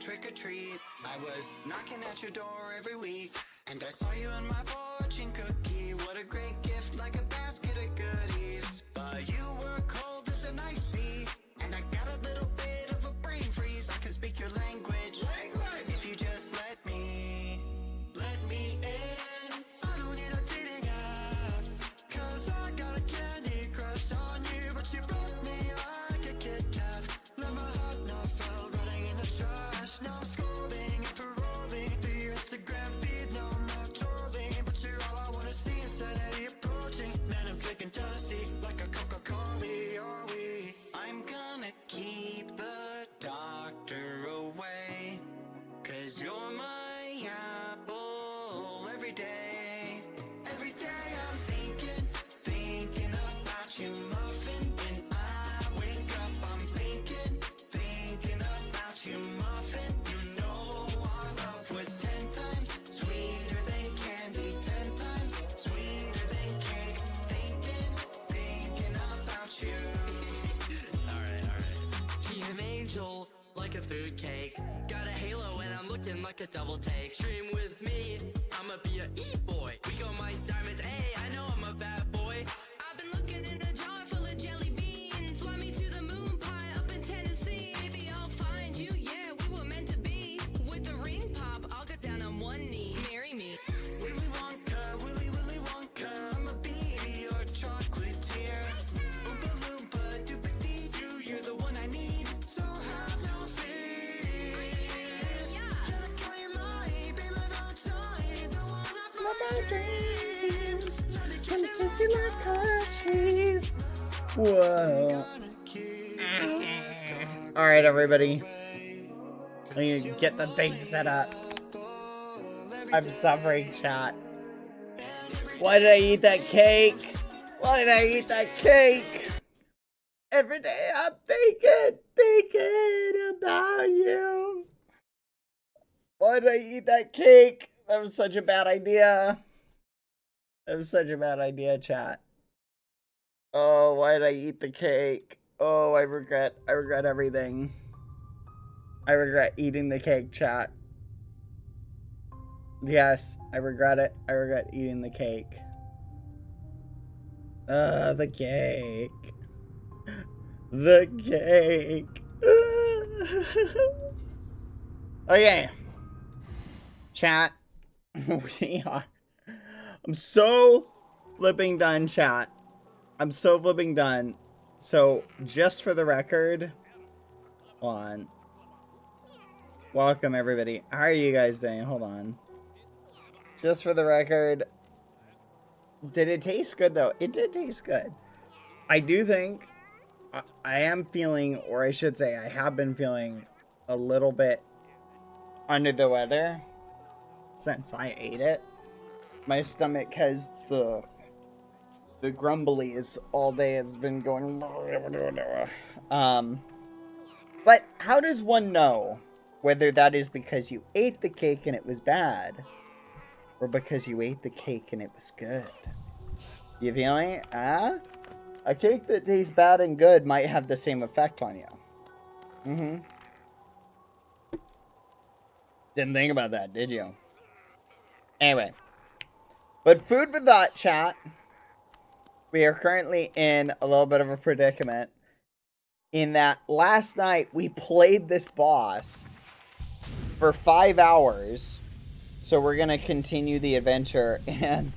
trick or treat. I was knocking at your door every week, and I saw you in my fortune cookie. What a great gift, like a basket of goodies. But you were cold as an ice sea, and I got a little bit of a brain freeze. I can speak your language, if you just let me in. I don't need a dating app, 'cause I got a candy crush on you. But you broke me like a Kit Kat. Let my heart not fell, running in the trash. Now I'm scrolling and paroling through your Instagram feed. No, I'm not trolling, but you're all I wanna see. Insanity approaching, man, I'm drinking jealousy like a Coca-Cola. Are we? I'm gonna keep the doctor away, 'cause you're my apple every day. Every day I'm thinking about you, muffin. When I wake up, I'm thinking about you, muffin. You know our love was 10 times sweeter than candy, 10 times sweeter than cake. Thinking about you. Alright. He's an angel, like a food cake. Got a halo and I'm looking like a double take. Stream with me, I'ma be a e-boy. We got my diamonds, hey, I know I'm a bad boy. I've been looking in a jar full of jelly beans. Fly me to the moon pie up in Tennessee. Maybe I'll find you, yeah, we were meant to be. With the ring pop, I'll get down on one knee. Marry me. Willy Wonka, Willy Wonka, I'ma be your chocolatier. Oompa Loompa, Doopa-Dee-Doo, you're the one I need, so have no fear. Gotta call you mine, be my Valentine, the one of my dreams. Let me kiss you like Hershey's. Whoa. Alright, everybody. I need to get the thing set up. I'm suffering, chat. Why did I eat that cake? Why did I eat that cake? Every day I'm thinking about you. Why did I eat that cake? That was such a bad idea. That was such a bad idea, chat. Oh, why did I eat the cake? Oh, I regret everything. I regret eating the cake, chat. Yes, I regret it. I regret eating the cake. The cake. The cake. Okay. Chat. We are. I'm so flipping done, chat. I'm so flipping done. So, just for the record, hold on. Welcome, everybody. How are you guys doing? Hold on. Just for the record, did it taste good, though? It did taste good. I do think I am feeling, or I should say, I have been feeling a little bit under the weather since I ate it. My stomach has the grumblies all day. It's been going. But how does one know whether that is because you ate the cake and it was bad, or because you ate the cake and it was good? You feeling it? Huh? A cake that tastes bad and good might have the same effect on you. Didn't think about that, did you? Anyway. But food for thought, chat. We are currently in a little bit of a predicament. In that last night we played this boss for 5 hours. So we're going to continue the adventure. And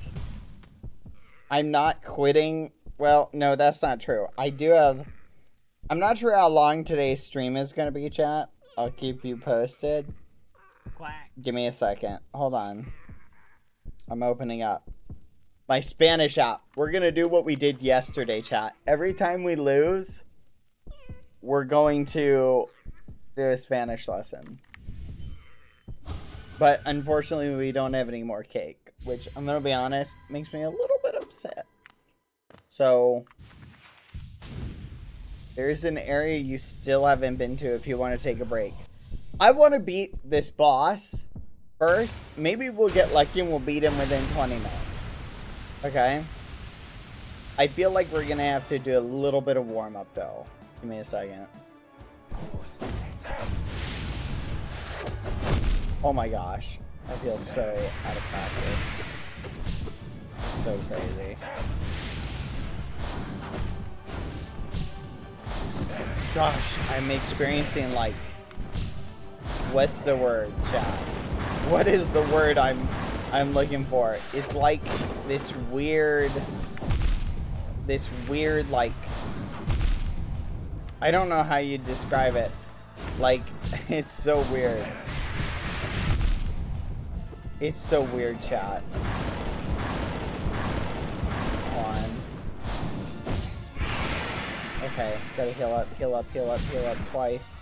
I'm not quitting. Well, no, that's not true. I do have... I'm not sure how long today's stream is going to be, chat. I'll keep you posted. Quack. Give me a second. Hold on. I'm opening up my Spanish app. We're going to do what we did yesterday, chat. Every time we lose, we're going to do a Spanish lesson. But unfortunately, we don't have any more cake, which I'm going to be honest, makes me a little bit upset. So, there's an area you still haven't been to if you want to take a break. I want to beat this boss first. Maybe we'll get lucky and we'll beat him within 20 minutes. Okay? I feel like we're going to have to do a little bit of warm-up, though. Give me a second. Oh my gosh. I feel so out of practice. So crazy. Gosh, I'm experiencing like, what's the word, chat? What is the word I'm looking for? It's like this weird like, I don't know how you describe it. Like, it's so weird. It's so weird, chat. Come on. Okay, gotta heal up, heal up, heal up, heal up twice.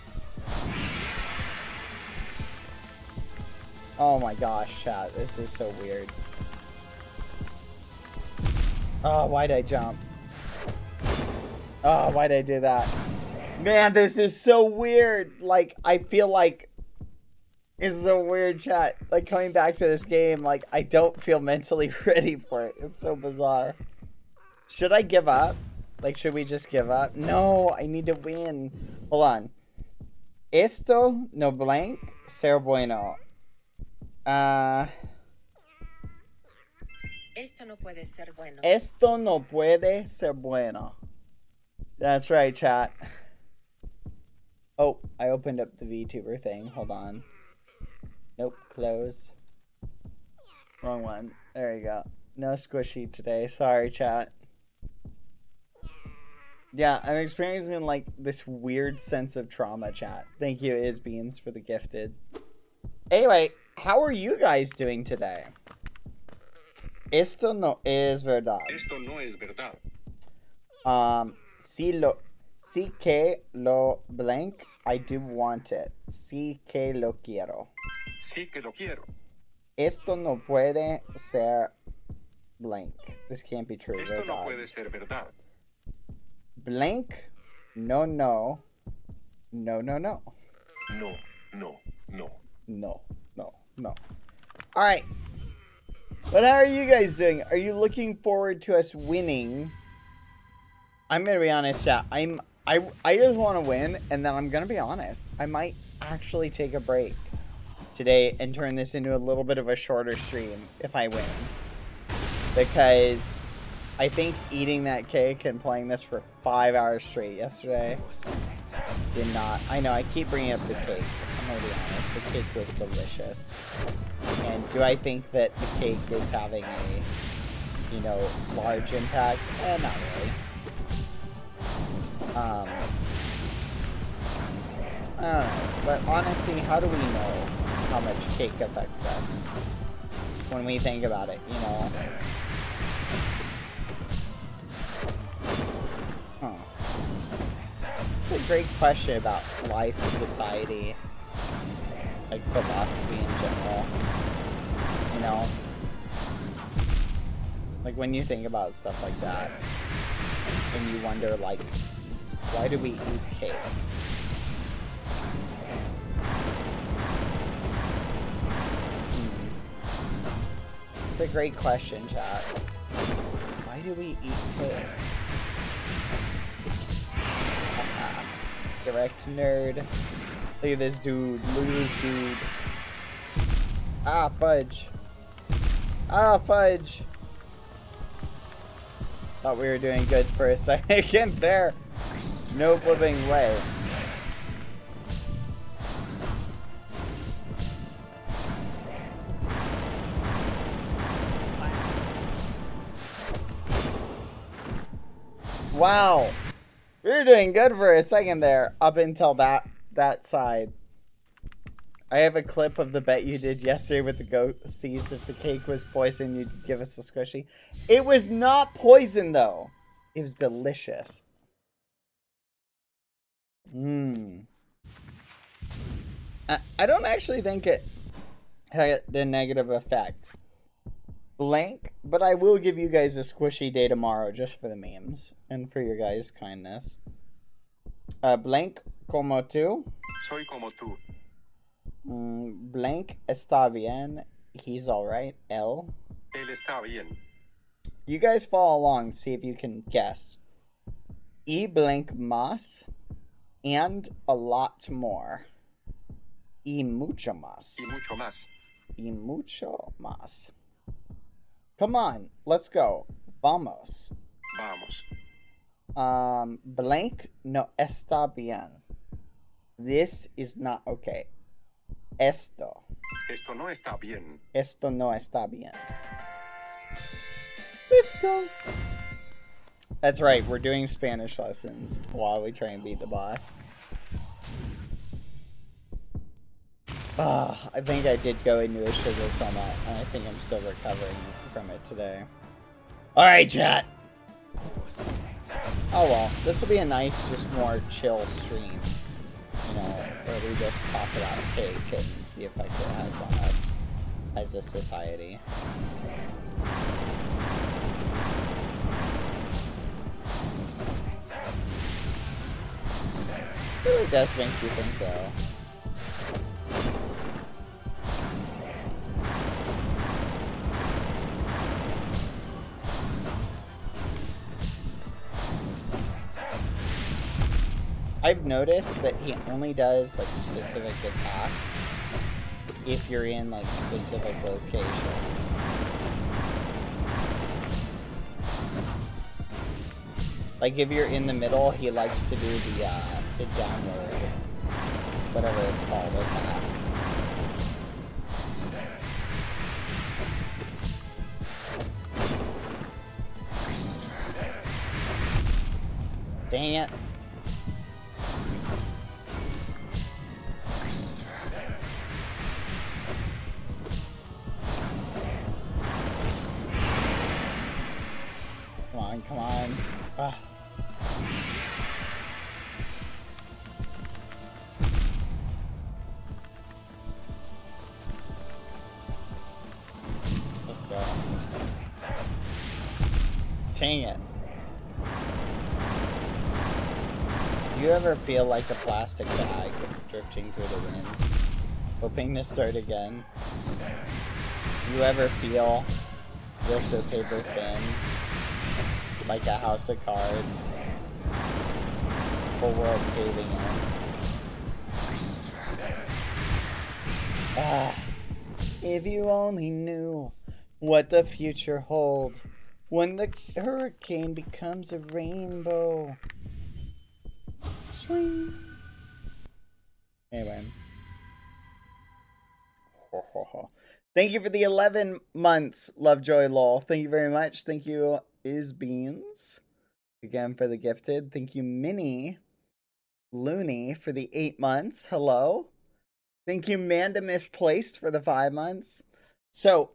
Oh my gosh, chat, this is so weird. Oh, why'd I jump? Oh, why'd I do that? Man, this is so weird. Like, I feel like it's so weird, chat. Like, coming back to this game, like, I don't feel mentally ready for it. It's so bizarre. Should I give up? Like, should we just give up? No, I need to win. Hold on. Esto no blank ser bueno. Esto no puede ser bueno. Esto no puede ser bueno. That's right, chat. Oh, I opened up the VTuber thing. Hold on. Nope, close. Wrong one. There you go. No squishy today. Sorry, chat. Yeah, I'm experiencing like this weird sense of trauma, chat. Thank you, Isbeans, for the gifted. Anyway, how are you guys doing today? Esto no es verdad. Esto no es verdad. Sí que lo blank, I do want it. Sí que lo quiero. Sí que lo quiero. Esto no puede ser blank. This can't be true. Esto no puede ser verdad. Blank, no, no. No, no, no. No, no, no. No, no, no. Alright. But how are you guys doing? Are you looking forward to us winning? I'm gonna be honest, chat. I just want to win, and then I'm gonna be honest. I might actually take a break today and turn this into a little bit of a shorter stream if I win. Because I think eating that cake and playing this for 5 hours straight yesterday did not. I know, I keep bringing up the cake. I'm gonna be honest. The cake was delicious. And do I think that the cake is having a, you know, large impact? Not really. I don't know. But honestly, how do we know how much cake affects us when we think about it, you know? Huh. It's a great question about life, society, like philosophy in general. You know? Like when you think about stuff like that, and you wonder, like, why do we eat cake? It's a great question, chat. Why do we eat cake? Direct nerd. Look at this dude. Look at this dude. Ah, fudge. Ah, fudge. Thought we were doing good for a second there. No flipping way. Wow. We were doing good for a second there, up until that side. I have a clip of the bet you did yesterday with the ghosties. If the cake was poison, you'd give us a squishy. It was not poison, though. It was delicious. Mmm. I don't actually think it had the negative effect. Blank, but I will give you guys a squishy day tomorrow just for the memes and for your guys' kindness. Blank como tú. Soy como tú. Blank está bien. He's alright. L. Él está bien. You guys follow along, see if you can guess. E blank más and a lot more. Y mucho más. Y mucho más. Y mucho más. Come on, let's go. Vamos. Vamos. Blank no está bien. This is not okay. Esto. Esto no está bien. Esto no está bien. Let's go. That's right, we're doing Spanish lessons while we try and beat the boss. I think I did go into a sugar coma, and I think I'm still recovering from it today. Alright, chat. Oh well, this will be a nice, just more chill stream. You know, where we just talk about cake and the effect it has on us as a society. It really does make you think, though. I've noticed that he only does like specific attacks if you're in like specific locations. Like if you're in the middle, he likes to do the downward, whatever it's called, attack. Dang it. Come on. Ugh. Let's go. Dang it. Do you ever feel like a plastic bag drifting through the wind, hoping to start again? Do you ever feel you're so paper thin? Like a house of cards, whole world caving in. If you only knew what the future holds when the hurricane becomes a rainbow. Swing. Anyway. Thank you for the 11 months, Lovejoy Lol. Thank you very much. Thank you, Is Beans, again for the gifted. Thank you, Minnie Looney, for the 8 months. Hello. Thank you, Manda Misplaced, for the 5 months. So,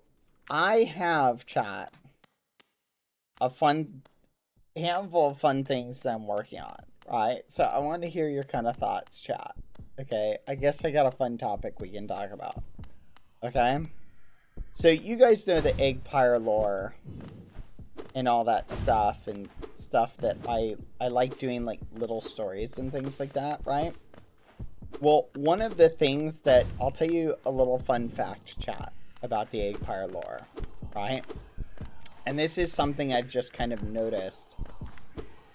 I have, chat, a fun handful of fun things that I'm working on, right? So, I want to hear your kind of thoughts, chat. Okay? I guess I got a fun topic we can talk about. Okay? So, you guys know the Eggpire lore and all that stuff, and stuff that I like doing, like little stories and things like that, right? Well, one of the things that I'll tell you a little fun fact, chat, about the Eggpire lore, right? And this is something I've just kind of noticed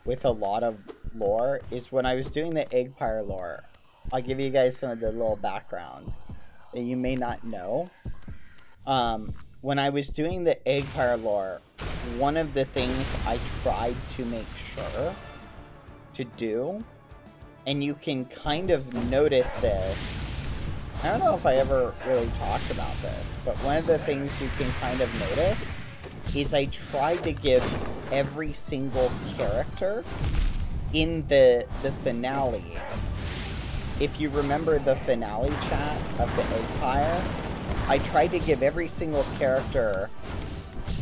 with a lot of lore, is when I was doing the Eggpire lore, I'll give you guys some of the little background that you may not know. When I was doing the Eggpire lore, one of the things I tried to make sure to do, and you can kind of notice this, I don't know if I ever really talked about this, but one of the things you can kind of notice is I tried to give every single character in the finale. If you remember the finale, chat, of the Eggpire, I tried to give every single character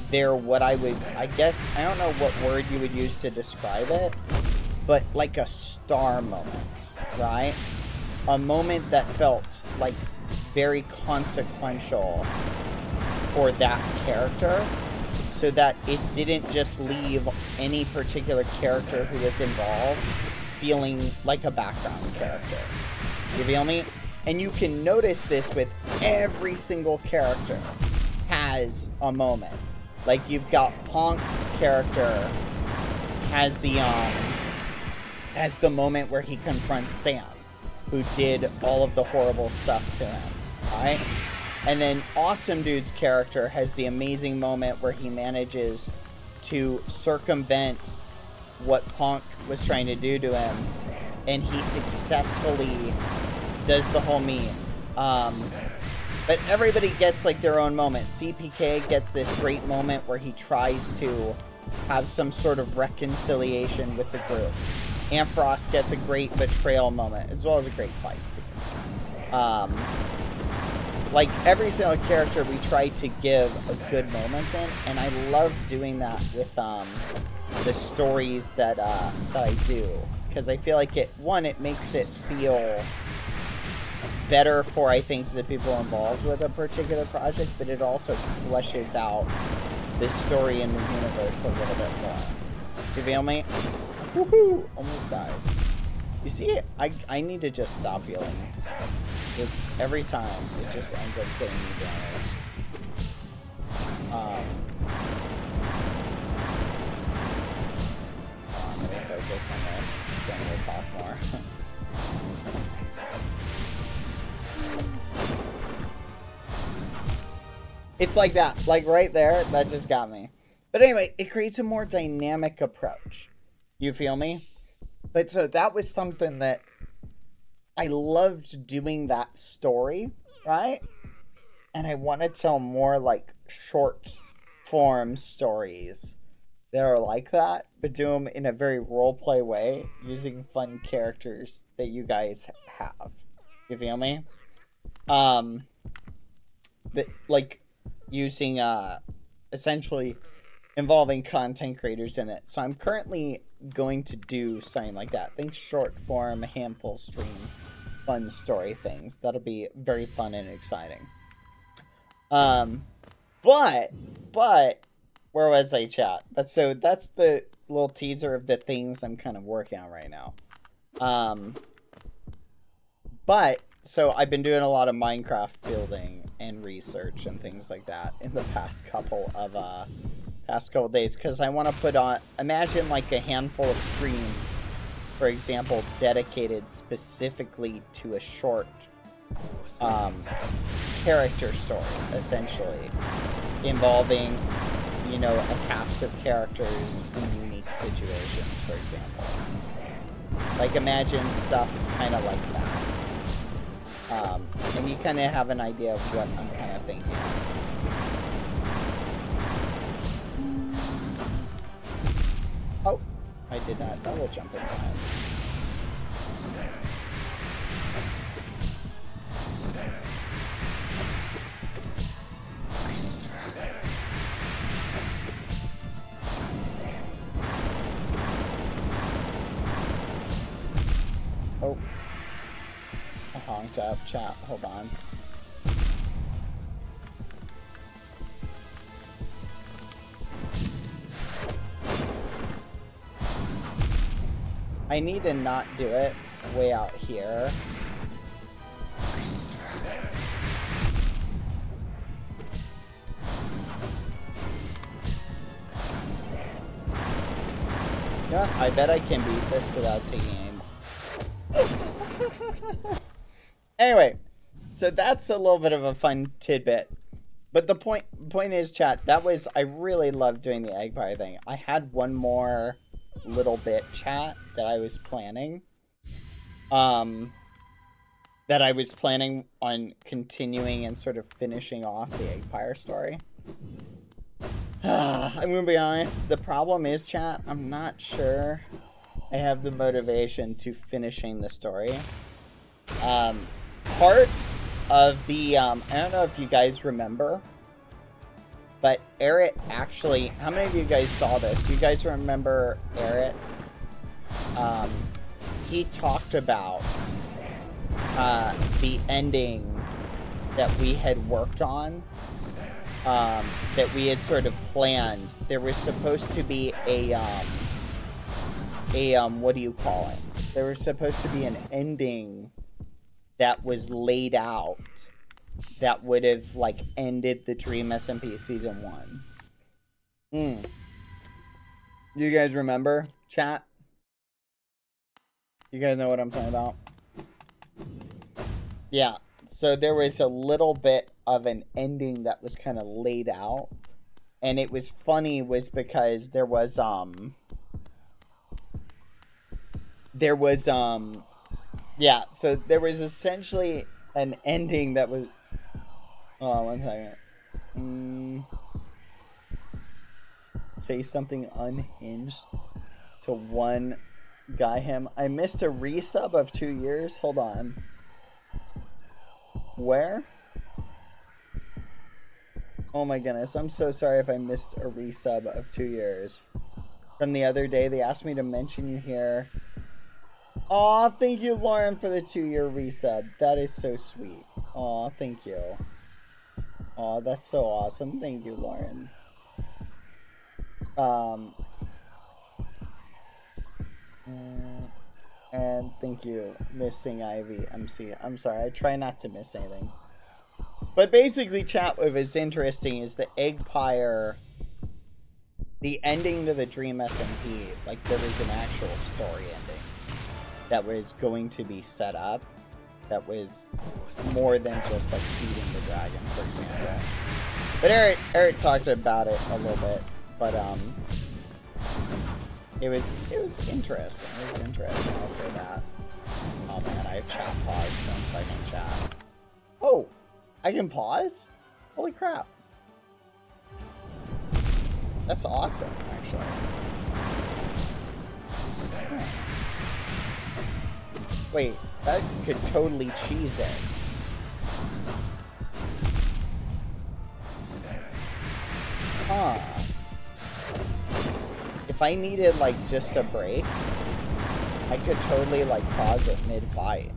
their, what I would, I guess, I don't know what word you would use to describe it, but like a star moment, right? A moment that felt like very consequential for that character, so that it didn't just leave any particular character who was involved feeling like a background character. You feel me? And you can notice this with every single character has a moment. Like you've got Ponk's character has the moment where he confronts Sam, who did all of the horrible stuff to him, right? And then Awesome Dude's character has the amazing moment where he manages to circumvent what Punk was trying to do to him, and he successfully does the whole meme. But everybody gets like their own moment. CPK gets this great moment where he tries to have some sort of reconciliation with the group. Antfrost gets a great betrayal moment, as well as a great fight scene. Like, every single character we try to give a good moment in, and I love doing that with the stories that I do. Because I feel like it makes it feel better for, I think, the people involved with a particular project, but it also fleshes out the story in the universe a little bit more. You feel me? Woohoo! Almost died. You see, I need to just stop healing. It's every time, it just ends up getting me damaged. Let me focus on this, then we'll talk more. It's like that, like right there, that just got me. But anyway, it creates a more dynamic approach. You feel me? But so that was something that I loved doing, that story, right? And I want to tell more like short form stories that are like that, but do them in a very roleplay way, using fun characters that you guys have. You feel me? That like using essentially involving content creators in it. So I'm currently going to do something like that. Think short form, handful stream, fun story things. That'll be very fun and exciting. But where was I, chat? So that's the little teaser of the things I'm kind of working on right now. But so I've been doing a lot of Minecraft building and research and things like that in the past couple of days, because I want to put on, imagine like a handful of streams, for example, dedicated specifically to a short character story, essentially, involving, you know, a cast of characters in unique situations, for example. Like, imagine stuff kind of like that. And you kind of have an idea of what I'm kind of thinking. Oh, I did not double jump in time. Oh. I honked up, chat. Hold on. I need to not do it way out here. You know what? I bet I can beat this without taking aim. Anyway, so that's a little bit of a fun tidbit. But the point is, chat, that was, I really loved doing the egg pie thing. I had one more little bit, chat, that I was planning. That I was planning on continuing and sort of finishing off the Eggpire story. I'm gonna be honest, the problem is, chat, I'm not sure I have the motivation to finishing the story. Part of the, I don't know if you guys remember, but Eric actually, how many of you guys saw this? You guys remember Eric? He talked about the ending that we had worked on, that we had sort of planned. There was supposed to be a what do you call it? There was supposed to be an ending that was laid out that would have, like, ended the Dream SMP Season 1. You guys remember, chat? You guys know what I'm talking about? Yeah, so there was a little bit of an ending that was kind of laid out. And it was funny was because there was yeah, so there was essentially an ending that was, oh, 1 second. Say something unhinged to one guy him. I missed a resub of 2 years. Hold on. Where? Oh my goodness, I'm so sorry if I missed a resub of 2 years. From the other day, they asked me to mention you here. Aw, thank you, Lauren, for the 2-year resub. That is so sweet. Aw, thank you. Aw, that's so awesome. Thank you, Lauren. And thank you, Missing Ivy MC. I'm sorry, I try not to miss anything. But basically, chat, what was interesting is the Eggpire, the ending to the Dream SMP, like, there was an actual story ending that was going to be set up that was more than just, like, feeding the dragon, for example. But Eric talked about it a little bit, but, it was interesting. It was interesting, I'll say that. Oh, man, I have chat paused. 1 second, chat. Oh! I can pause? Holy crap. That's awesome, actually. Huh. Wait, that could totally cheese it. Huh. If I needed, like, just a break, I could totally, like, pause it mid-fight.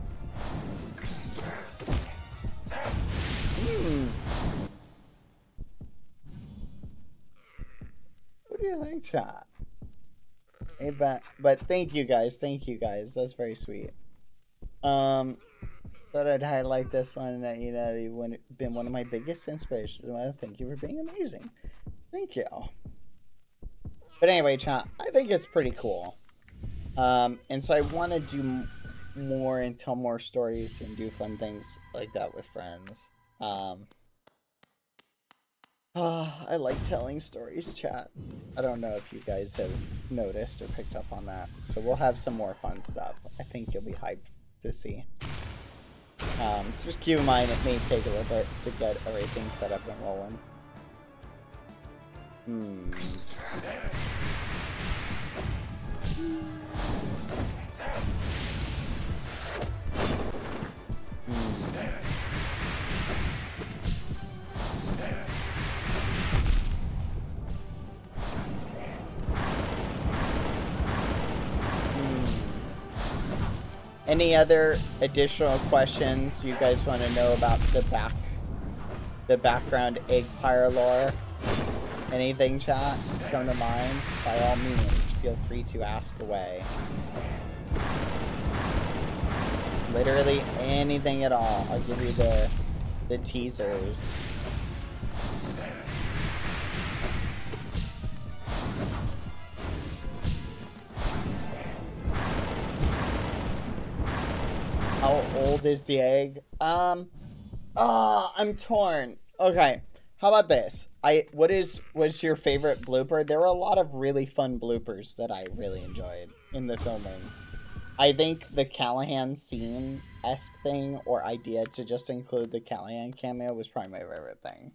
What do you think, chat? Hey, but thank you guys. Thank you guys. That's very sweet. Thought I'd highlight this on that. You know, you've been one of my biggest inspirations. Well, thank you for being amazing. Thank you. But anyway, chat, I think it's pretty cool. And so I want to do more and tell more stories and do fun things like that with friends. I like telling stories, chat. I don't know if you guys have noticed or picked up on that. So we'll have some more fun stuff. I think you'll be hyped to see. Just keep in mind it may take a little bit to get everything set up and rolling. Any other additional questions you guys want to know about the background Eggpire lore? Anything, chat, come to mind? By all means, feel free to ask away. Literally anything at all. I'll give you the teasers. How old is the egg? I'm torn. Okay, how about this? What's your favorite blooper? There were a lot of really fun bloopers that I really enjoyed in the filming. I think the Callahan scene-esque thing or idea to just include the Callahan cameo was probably my favorite thing.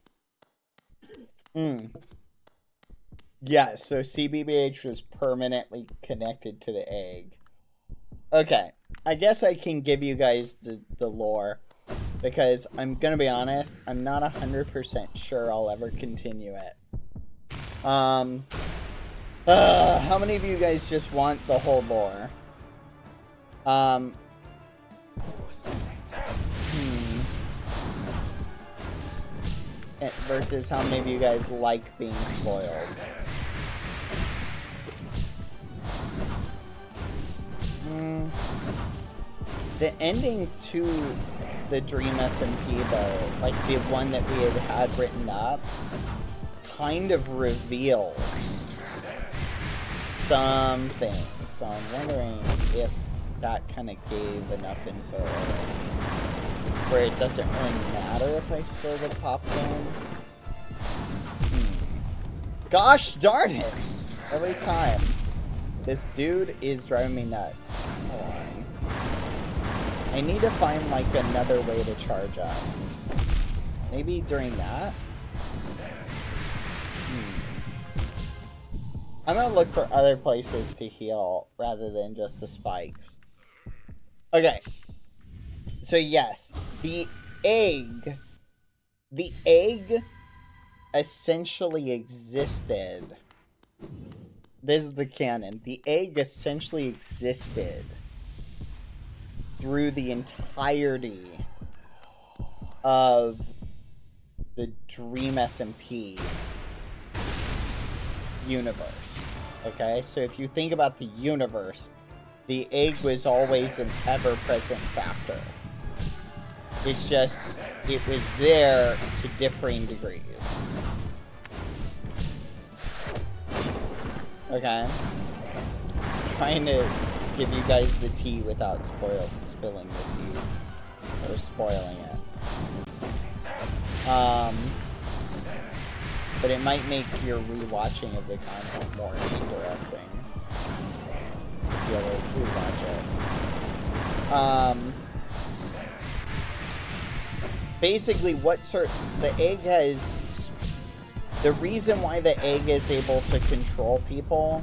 Yeah, so CBBH was permanently connected to the egg. Okay, I guess I can give you guys the lore, because I'm gonna be honest, I'm not 100% sure I'll ever continue it. How many of you guys just want the whole lore? Versus how many of you guys like being spoiled? The ending to the Dream SMP, though, like the one that we had written up, kind of revealed something. So I'm wondering if that kind of gave enough info. where it doesn't really matter if I spill the popcorn. Gosh darn it! Every time. This dude is driving me nuts. Hold on. I need to find, like, another way to charge up. Maybe during that? I'm gonna look for other places to heal rather than just the spikes. Okay. So yes, the egg essentially existed. This is the canon. The egg essentially existed through the entirety of the Dream SMP universe. Okay, so if you think about the universe, the egg was always an ever-present factor. It's just, it was there to differing degrees. Okay. I'm trying to give you guys the tea without spilling the tea. Or spoiling it. But it might make your rewatching of the content more interesting. If you ever rewatch it. Basically, the egg has... The reason why the egg is able to control people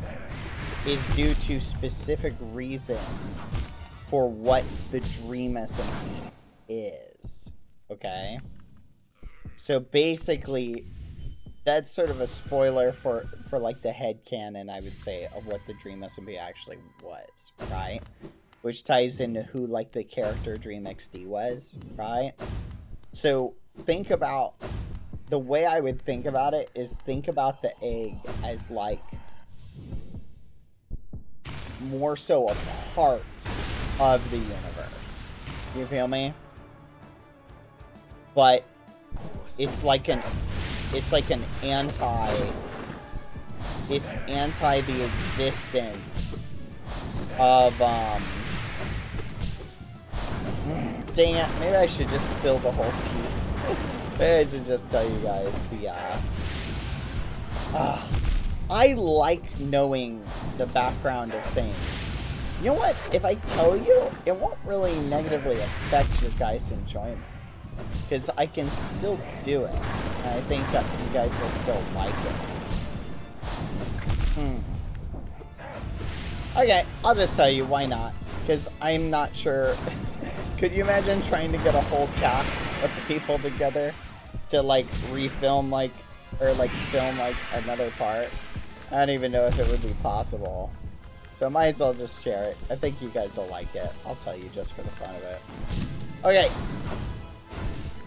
is due to specific reasons for what the Dream SMP is. Okay? So basically, that's sort of a spoiler for like the headcanon, I would say, of what the Dream SMP actually was, right? Which ties into who like the character Dream XD was, right? So think about, the way I would think about it is think about the egg as like more so a part of the universe. You feel me? But it's like an anti the existence of dang it, maybe I should just spill the whole tea. Maybe I should just tell you guys the I like knowing the background of things. You know what? If I tell you, it won't really negatively affect your guys' enjoyment. Because I can still do it. And I think that you guys will still like it. Okay, I'll just tell you, why not? Because I'm not sure. Could you imagine trying to get a whole cast of people together to, like, refilm, like, or, like, film, like, another part? I don't even know if it would be possible. So might as well just share it. I think you guys will like it. I'll tell you just for the fun of it. Okay.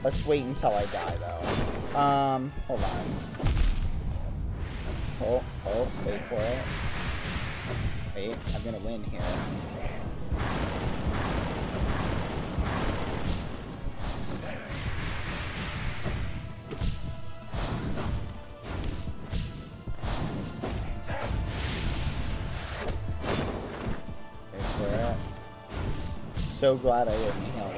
Let's wait until I die, though. Hold on. Oh, wait for it. Wait, I'm gonna win here. Wait for it. So glad I didn't heal them.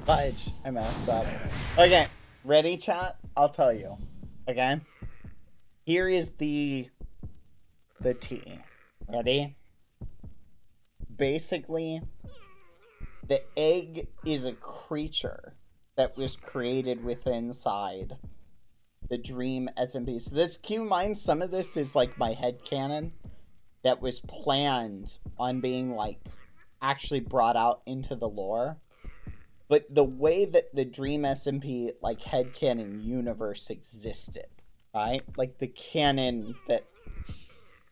Fudge, I messed up. Okay, ready, chat? I'll tell you. Okay? Here is the tea. Ready? Basically, the egg is a creature that was created within inside the Dream SMP. So this, keep in mind, some of this is like my headcanon that was planned on being like actually brought out into the lore. But the way that the Dream SMP, like, headcanon universe existed, right? Like, the canon that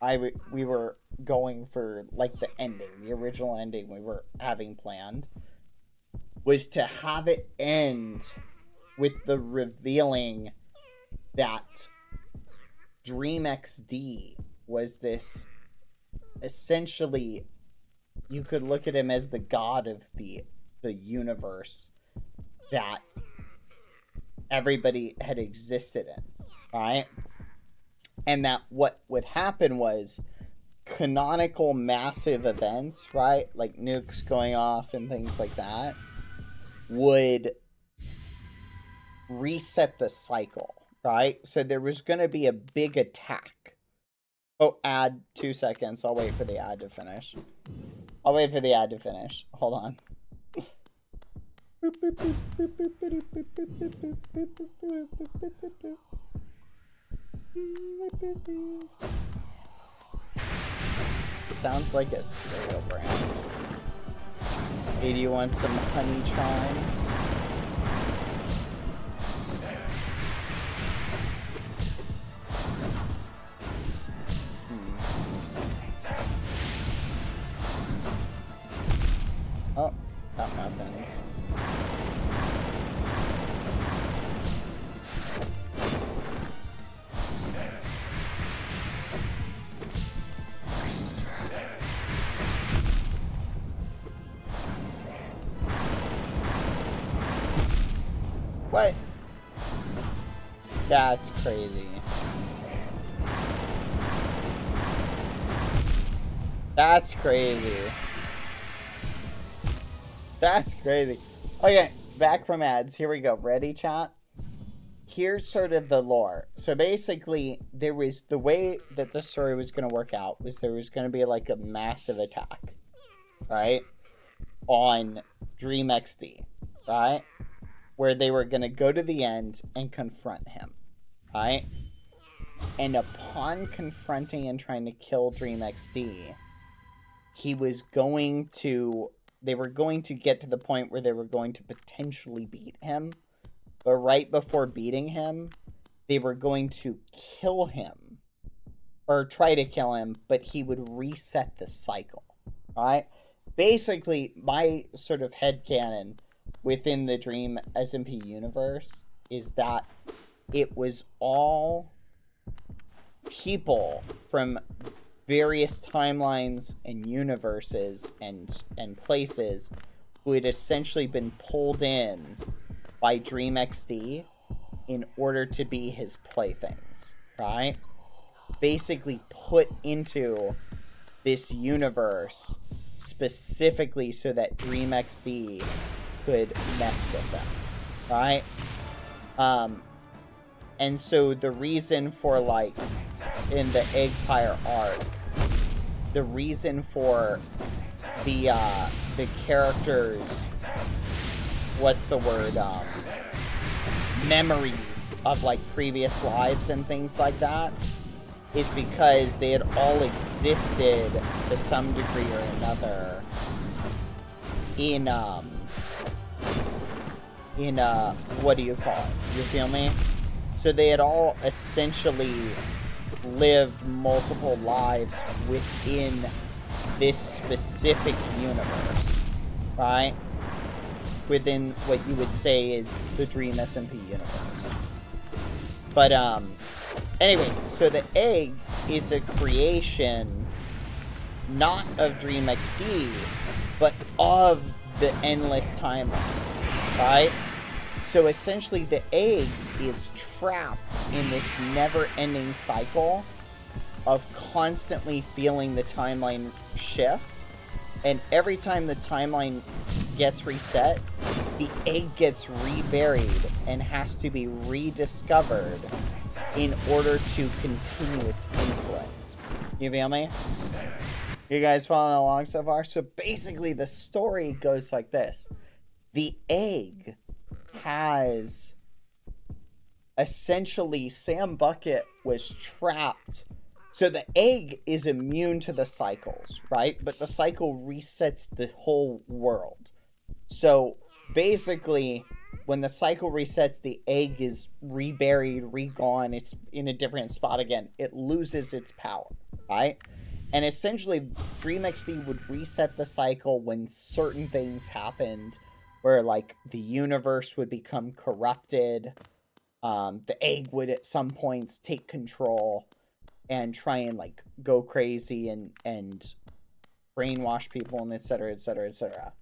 we were going for, like, the ending, the original ending we were having planned, was to have it end with the revealing that Dream XD was this, essentially, you could look at him as the god of the universe that everybody had existed in, right? And that what would happen was canonical massive events, right? Like nukes going off and things like that, would reset the cycle, right? So there was going to be a big attack. Oh, ad, 2 seconds. I'll wait for the ad to finish. Hold on. It sounds like a cereal brand. Hey, do you want some honey chimes? Oh, got muffins. What? That's crazy. That's crazy. That's crazy. Okay, back from ads. Here we go. Ready, chat? Here's sort of the lore. So basically, there was the way that the story was going to work out was there was going to be like a massive attack, right? On Dream XD, right? Where they were going to go to the end and confront him, right? And upon confronting and trying to kill Dream XD, he was going to... They were going to get to the point where they were going to potentially beat him. But right before beating him, they were going to kill him. Or try to kill him, but he would reset the cycle, right? Basically, my sort of headcanon within the Dream SMP universe is that it was all people from various timelines and universes and places who had essentially been pulled in by Dream XD in order to be his playthings, right? Basically put into this universe specifically so that Dream XD could mess with them, right? And so the reason for, like, in the Eggpire arc, the reason for the characters, what's the word, memories of, like, previous lives and things like that, is because they had all existed to some degree or another in what do you call it? You feel me? So they had all essentially lived multiple lives within this specific universe, right? Within what you would say is the Dream SMP universe. But, anyway, so the egg is a creation not of Dream XD, but of the endless timelines, right? So essentially the egg is trapped in this never-ending cycle of constantly feeling the timeline shift. And every time the timeline gets reset, the egg gets reburied and has to be rediscovered in order to continue its influence. You feel me? You guys following along so far? So basically the story goes like this. The egg has essentially, Sam Bucket was trapped. So the egg is immune to the cycles, right? But the cycle resets the whole world. So basically, when the cycle resets, the egg is reburied, regone, it's in a different spot again. It loses its power, right? And essentially, Dream XD would reset the cycle when certain things happened, where, like, the universe would become corrupted, the egg would at some points take control and try and, like, go crazy and brainwash people and etc, etc, etc.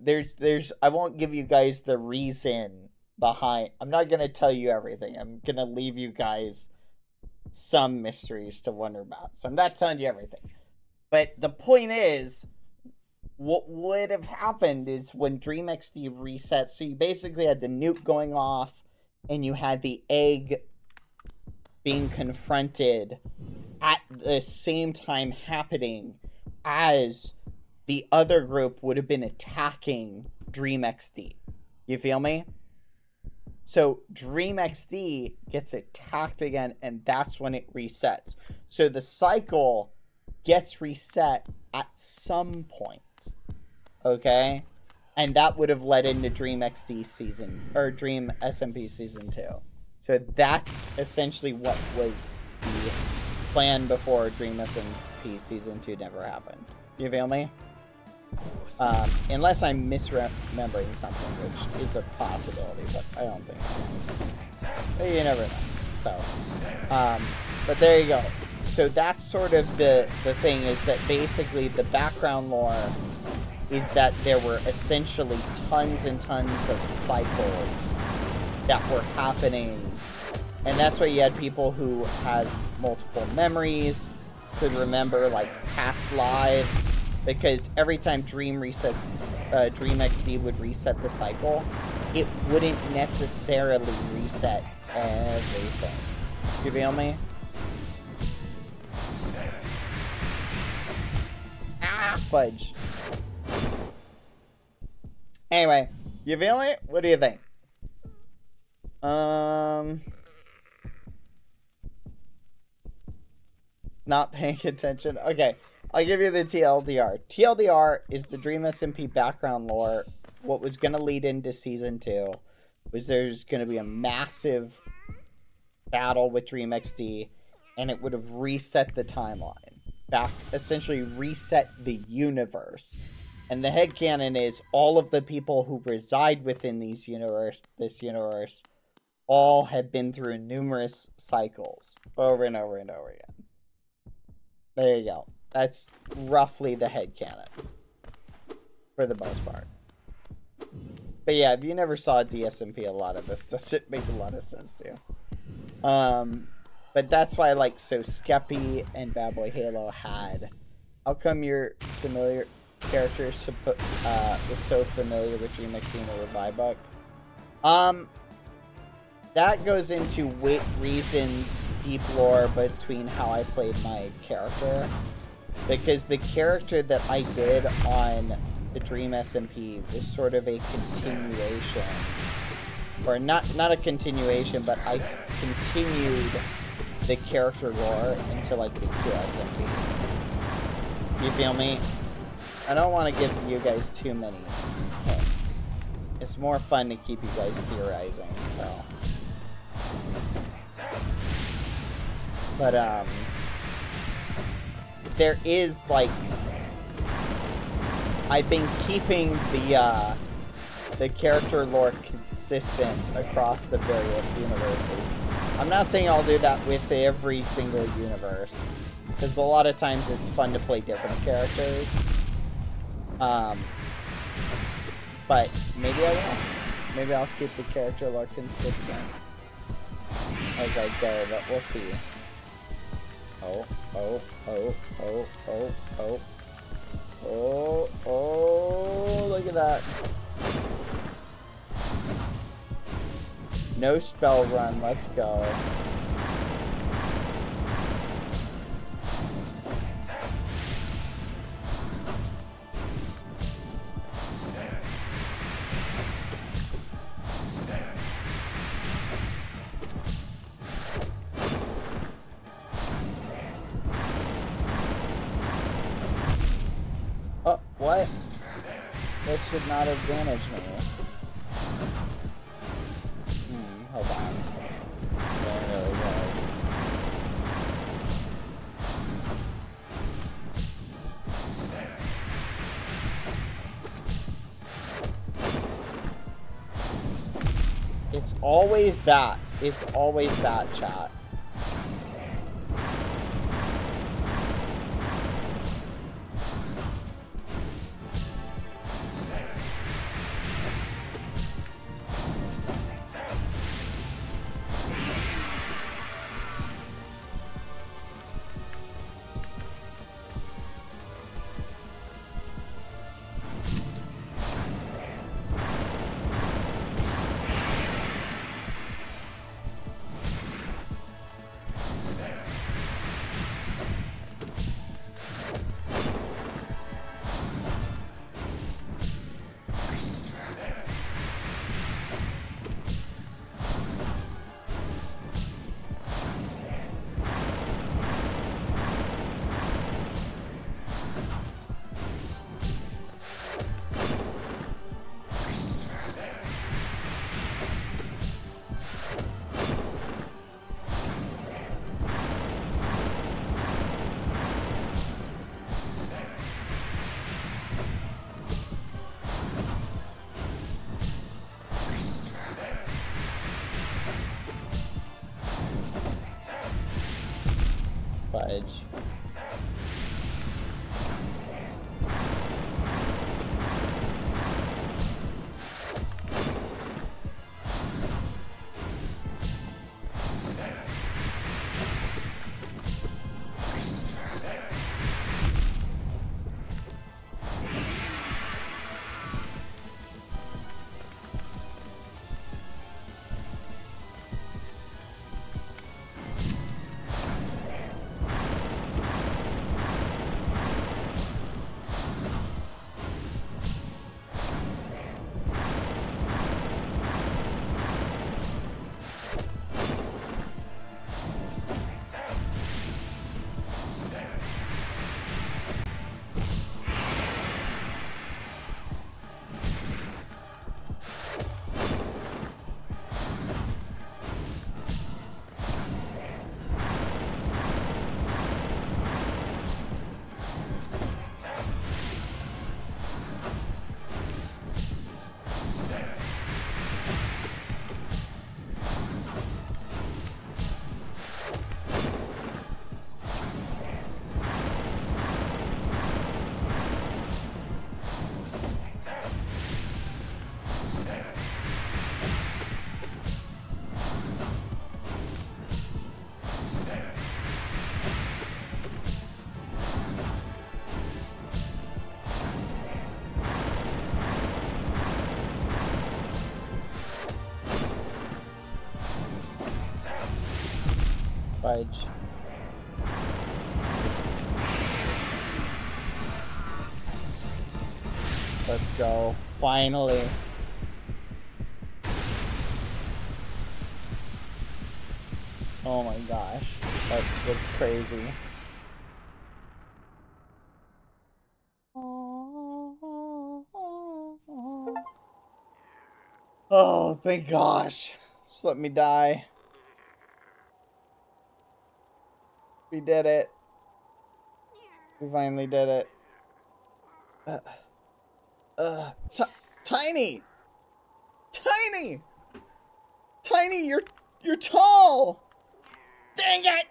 There's I won't give you guys the reason behind. I'm not gonna tell you everything. I'm gonna leave you guys some mysteries to wonder about. So I'm not telling you everything. But the point is, what would have happened is when Dream XD resets, so you basically had the nuke going off, and you had the egg being confronted at the same time happening as the other group would have been attacking Dream XD. You feel me? So Dream XD gets attacked again, and that's when it resets. So the cycle gets reset at some point. Okay? And that would have led into Dream XD season, or Dream SMP season 2. So that's essentially what was the plan before Dream SMP season 2 never happened. You feel me? Unless I'm misremembering something, which is a possibility, but I don't think so. But you never know. So, but there you go. So that's sort of the thing, is that basically the background lore is that there were essentially tons and tons of cycles that were happening. And that's why you had people who had multiple memories, could remember, like, past lives, because every time Dream XD would reset the cycle, it wouldn't necessarily reset everything. You feel me? Ah, fudge. Anyway, you feel me? What do you think? Not paying attention. Okay, I'll give you the TLDR. TLDR is the Dream SMP background lore. What was going to lead into Season 2 was there's going to be a massive battle with Dream XD, and it would have reset the timeline. Back, essentially reset the universe. And the headcanon is all of the people who reside within this universe, all have been through numerous cycles over and over and over again. There you go. That's roughly the headcanon for the most part. But yeah, if you never saw DSMP, a lot of this doesn't make a lot of sense to you. But that's why, like, so Skeppy and BadBoyHalo had. How come your familiar character was so familiar with Dream XD in the Revive book? That goes into reasons, deep lore between how I played my character. Because the character that I did on the Dream SMP was sort of a continuation. Or not a continuation, but I continued the character lore into, like, the QSMP. You feel me? I don't want to give you guys too many hints. It's more fun to keep you guys theorizing, so. But, there is, like, I've been keeping the character lore consistent across the various universes. I'm not saying I'll do that with every single universe, because a lot of times it's fun to play different characters. But maybe I will. Maybe I'll keep the character lore consistent as I go, but we'll see. Oh, oh, oh, oh, oh, oh. Oh, oh, look at that. No spell run, let's go. Oh, what? This should not have damaged me. Hold on. It's always that. It's always that, chat. Fudge. Fudge. Yes. Let's go. Finally. Oh my gosh. That was crazy. Oh, thank gosh. Just let me die. We did it. We finally did it. Tiny! Tiny! Tiny, you're tall! Dang it!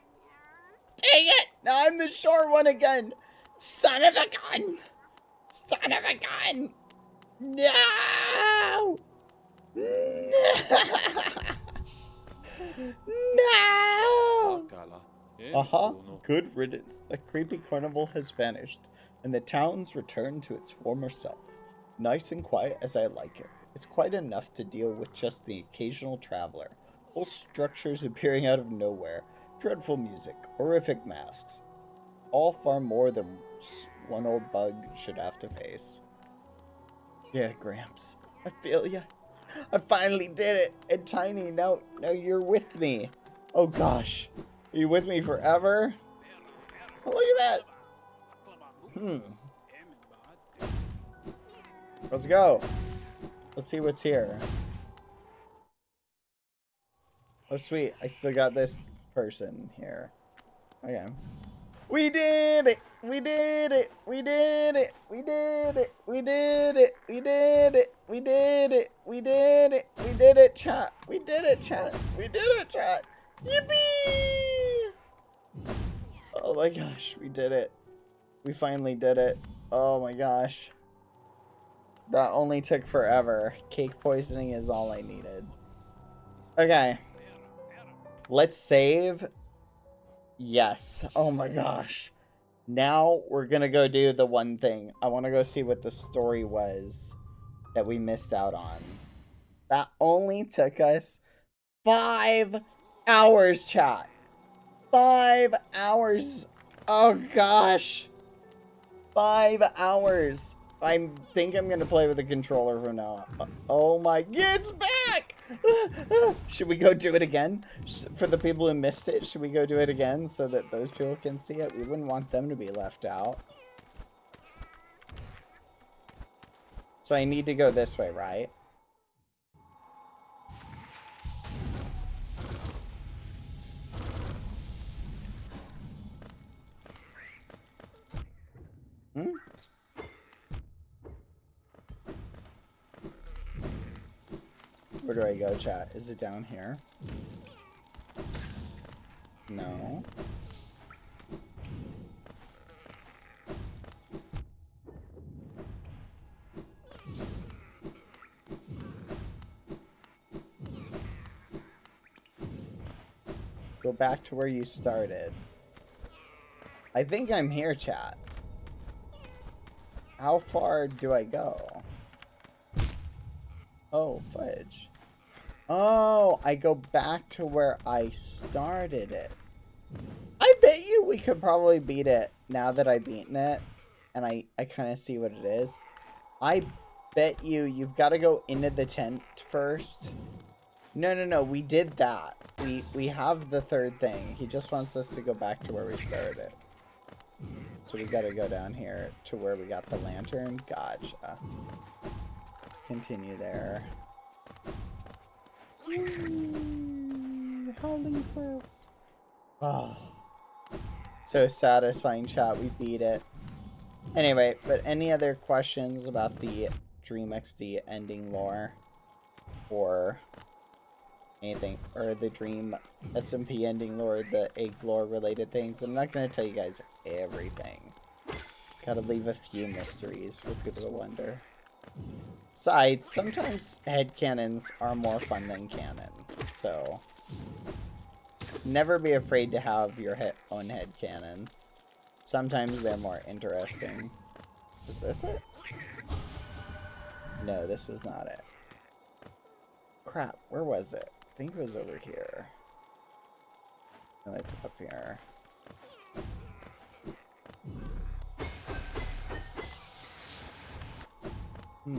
Dang it! Now I'm the short one again! Son of a gun! Son of a gun! No! No! Good riddance. The creepy carnival has vanished, and the town's returned to its former self. Nice and quiet as I like it. It's quite enough to deal with just the occasional traveler. Whole structures appearing out of nowhere. Dreadful music. Horrific masks. All far more than one old bug should have to face. Yeah, Gramps. I feel ya. I finally did it. And Tiny, now you're with me. Oh gosh. Are you with me forever? Oh, look at that. Let's go. Let's see what's here. Oh, sweet. I still got this person here. Okay. We did it! We did it! We did it! We did it! We did it! We did it! We did it! We did it! We did it, chat! We did it, chat! We did it, chat! Yippee! Oh my gosh, we did it. We finally did it. Oh my gosh. That only took forever. Cake poisoning is all I needed. Okay. Let's save. Yes. Oh my gosh. Now we're gonna go do the one thing. I want to go see what the story was that we missed out on. That only took us 5 hours, chat. 5 hours. Oh gosh. 5 hours. I think I'm gonna play with the controller from now on. Oh my, it's back! Should we go do it again? For the people who missed it, should we go do it again so that those people can see it? We wouldn't want them to be left out. So I need to go this way, right? Hmm? Where do I go, chat? Is it down here? No. Go back to where you started. I think I'm here, chat. How far do I go? Oh, fudge. Oh, I go back to where I started it. I bet you we could probably beat it now that I've beaten it. And I kind of see what it is. I bet you've got to go into the tent first. No, we did that. We have the third thing. He just wants us to go back to where we started. So we got to go down here to where we got the lantern. Gotcha. Let's continue there. Howling cliffs. Oh, so satisfying, chat. We beat it. Anyway, but any other questions about the Dream XD ending lore or anything, or the Dream SMP ending lore, the egg lore related things? I'm not going to tell you guys everything. Gotta leave a few mysteries for people to wonder. Besides, sometimes headcanons are more fun than canon, so never be afraid to have your own headcanon. Sometimes they're more interesting. Was this it? No, this was not it. Crap, where was it? I think it was over here. No, it's up here. There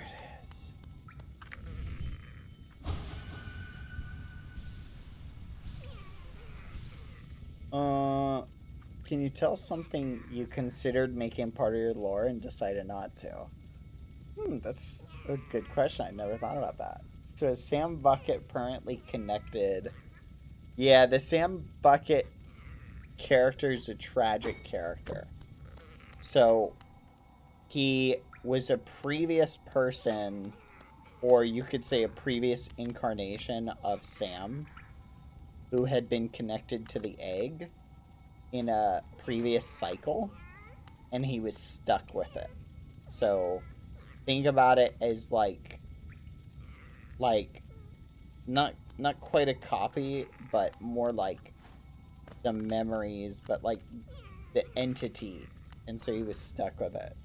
it is. Can you tell something you considered making part of your lore and decided not to? That's a good question. I never thought about that. So is Sam Bucket permanently connected? Yeah, the Sam Bucket character is a tragic character. So he was a previous person, or you could say a previous incarnation of Sam, who had been connected to the egg in a previous cycle, and he was stuck with it. So think about it as like not quite a copy, but more like the memories, but like the entity, and so he was stuck with it.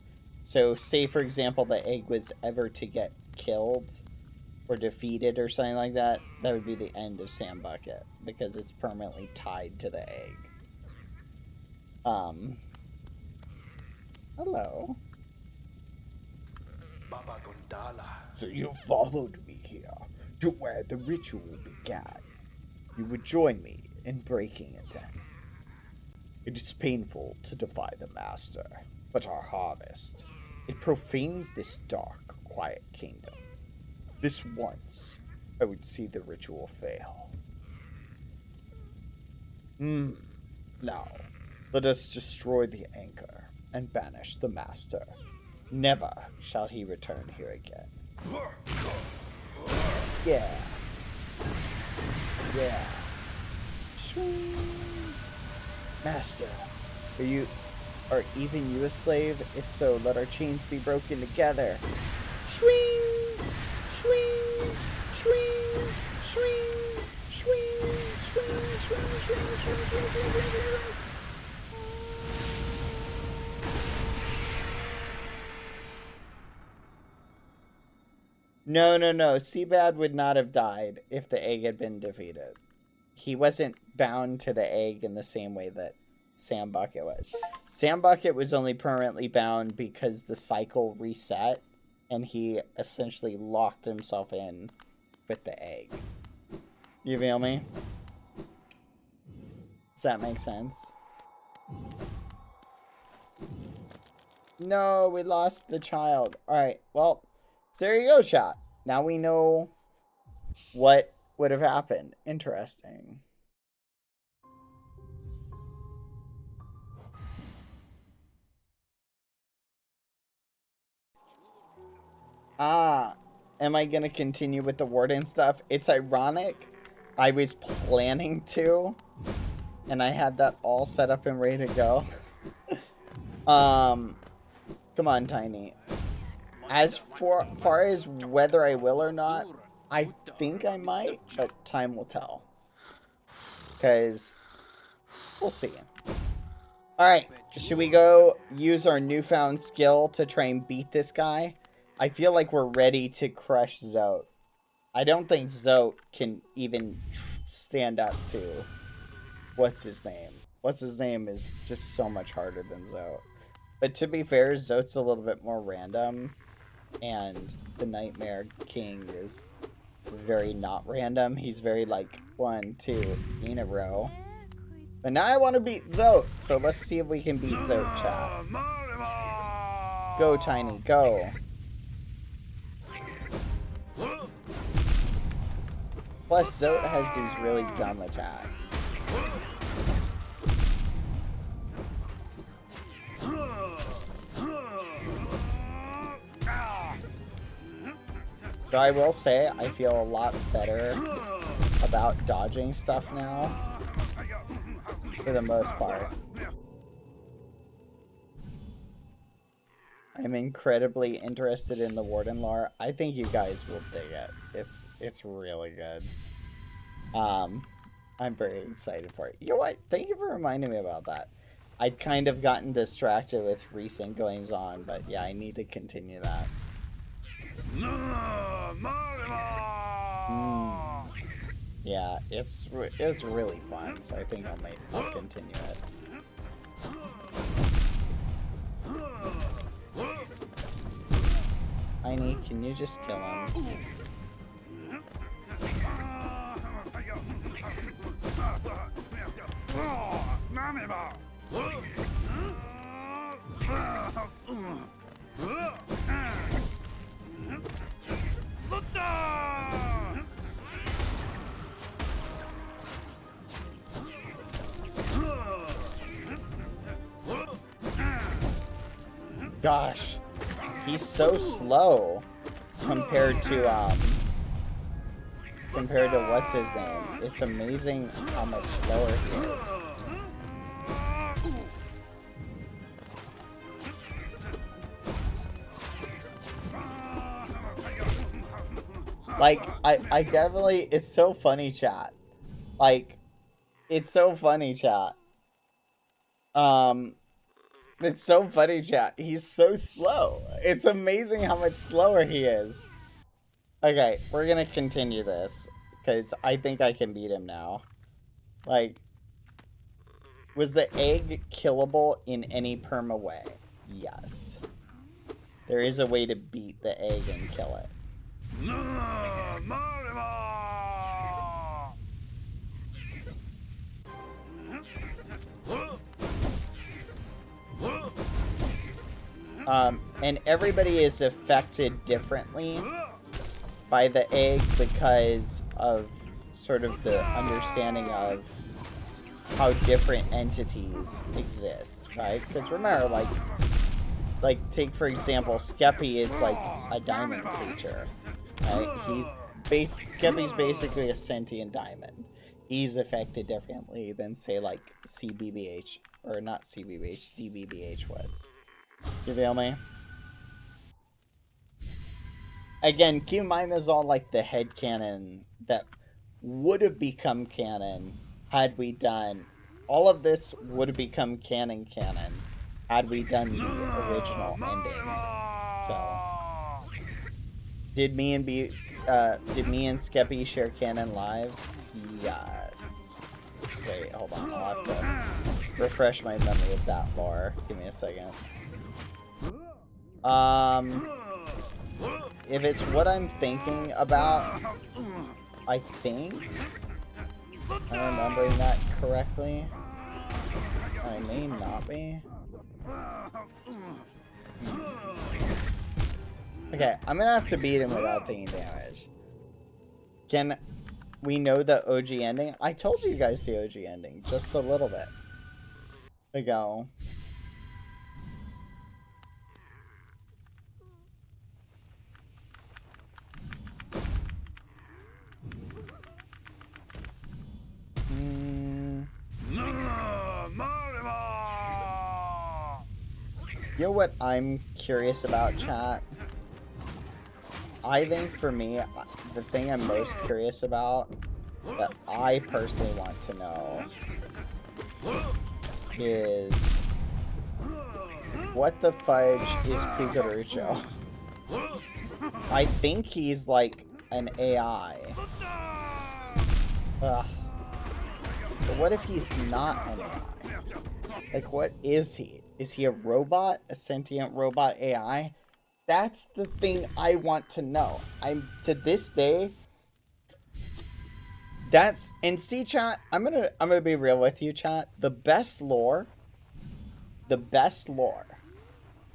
So say for example the egg was ever to get killed or defeated or something like that, that would be the end of Sam Bucket, because it's permanently tied to the egg. Hello. Baba Gondala. So you followed me here to where the ritual began. You would join me in breaking it then. It is painful to defy the master, but our harvest, it profanes this dark, quiet kingdom. This once, I would see the ritual fail. No. Let us destroy the anchor and banish the master. Never shall he return here again. Yeah. Yeah. Swing. Master, are even you a slave? If so, let our chains be broken together. Swing! Swing! Swing! Swing! Swing! Swing! Swing! No. Seabad would not have died if the egg had been defeated. He wasn't bound to the egg in the same way that Sam Bucket was. Sam Bucket was only permanently bound because the cycle reset and he essentially locked himself in with the egg. You feel me? Does that make sense? No, we lost the child. Alright, well, so there you go, chat. Now we know what would have happened. Interesting. Am I gonna continue with the warden stuff? It's ironic. I was planning to, and I had that all set up and ready to go. Come on, Tiny. As far as whether I will or not, I think I might, but time will tell. Because we'll see. Alright, should we go use our newfound skill to try and beat this guy? I feel like we're ready to crush Zote. I don't think Zote can even stand up to what's his name. What's his name is just so much harder than Zote. But to be fair, Zote's a little bit more random. And the Nightmare King is very not random. He's very like 1, 2 in a row. But now I want to beat Zote. So let's see if we can beat Zote, chat. Go, Tiny, go. Plus, Zote has these really dumb attacks. So I will say, I feel a lot better about dodging stuff now. For the most part. I'm incredibly interested in the Warden lore. I think you guys will dig it. It's really good. I'm very excited for it. You know what? Thank you for reminding me about that. I'd kind of gotten distracted with recent goings on, but yeah, I need to continue that. Yeah, it's really fun, so I think I'll continue it. Tiny, can you just kill him? Gosh, he's so slow compared to what's his name. It's amazing how much slower he is. Like, I definitely, it's so funny, chat. Like, it's so funny, chat. It's so funny, chat. He's so slow. It's amazing how much slower he is. Okay, we're gonna continue this, because I think I can beat him now. Like, was the egg killable in any perma way? Yes. There is a way to beat the egg and kill it. And everybody is affected differently by the egg because of sort of the understanding of how different entities exist, right? Because remember, like take for example, Skeppy is like a diamond creature, right? Skeppy's basically a sentient diamond. He's affected differently than say like CBBH, or not CBBH, DBBH was. You feel me? Again, keep in mind this is all like the headcanon that would have become canon had we done. All of this would have become canon had we done the original ending. So, did me and Skeppy share canon lives? Yes. Wait, hold on. I'll have to refresh my memory of that lore. Give me a second. If it's what I'm thinking about, I think I'm remembering that correctly. I may not be. Okay, I'm gonna have to beat him without taking damage. Can we know the OG ending? I told you guys the OG ending just a little bit ago. You know what I'm curious about, chat? I think for me, the thing I'm most curious about, that I personally want to know, is what the fudge is Kugarucho? I think he's like an AI. Ugh. But what if he's not an AI? Like, what is he? Is he a robot? A sentient robot AI? That's the thing I want to know. To this day, and see, chat, I'm gonna be real with you, chat. The best lore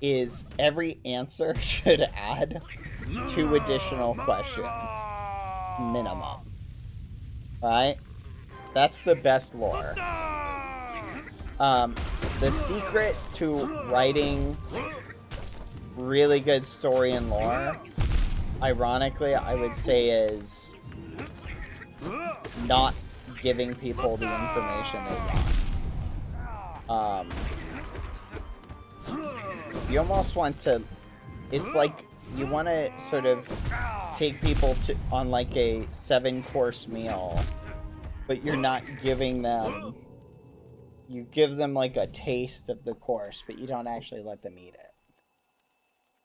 is every answer should add 2 additional questions minimum. Right? That's the best lore. The secret to writing really good story and lore, ironically, I would say, is not giving people the information they want. You almost want to, it's like you want to sort of take people on like a 7-course meal, but you're not giving them, you give them like a taste of the course, but you don't actually let them eat it.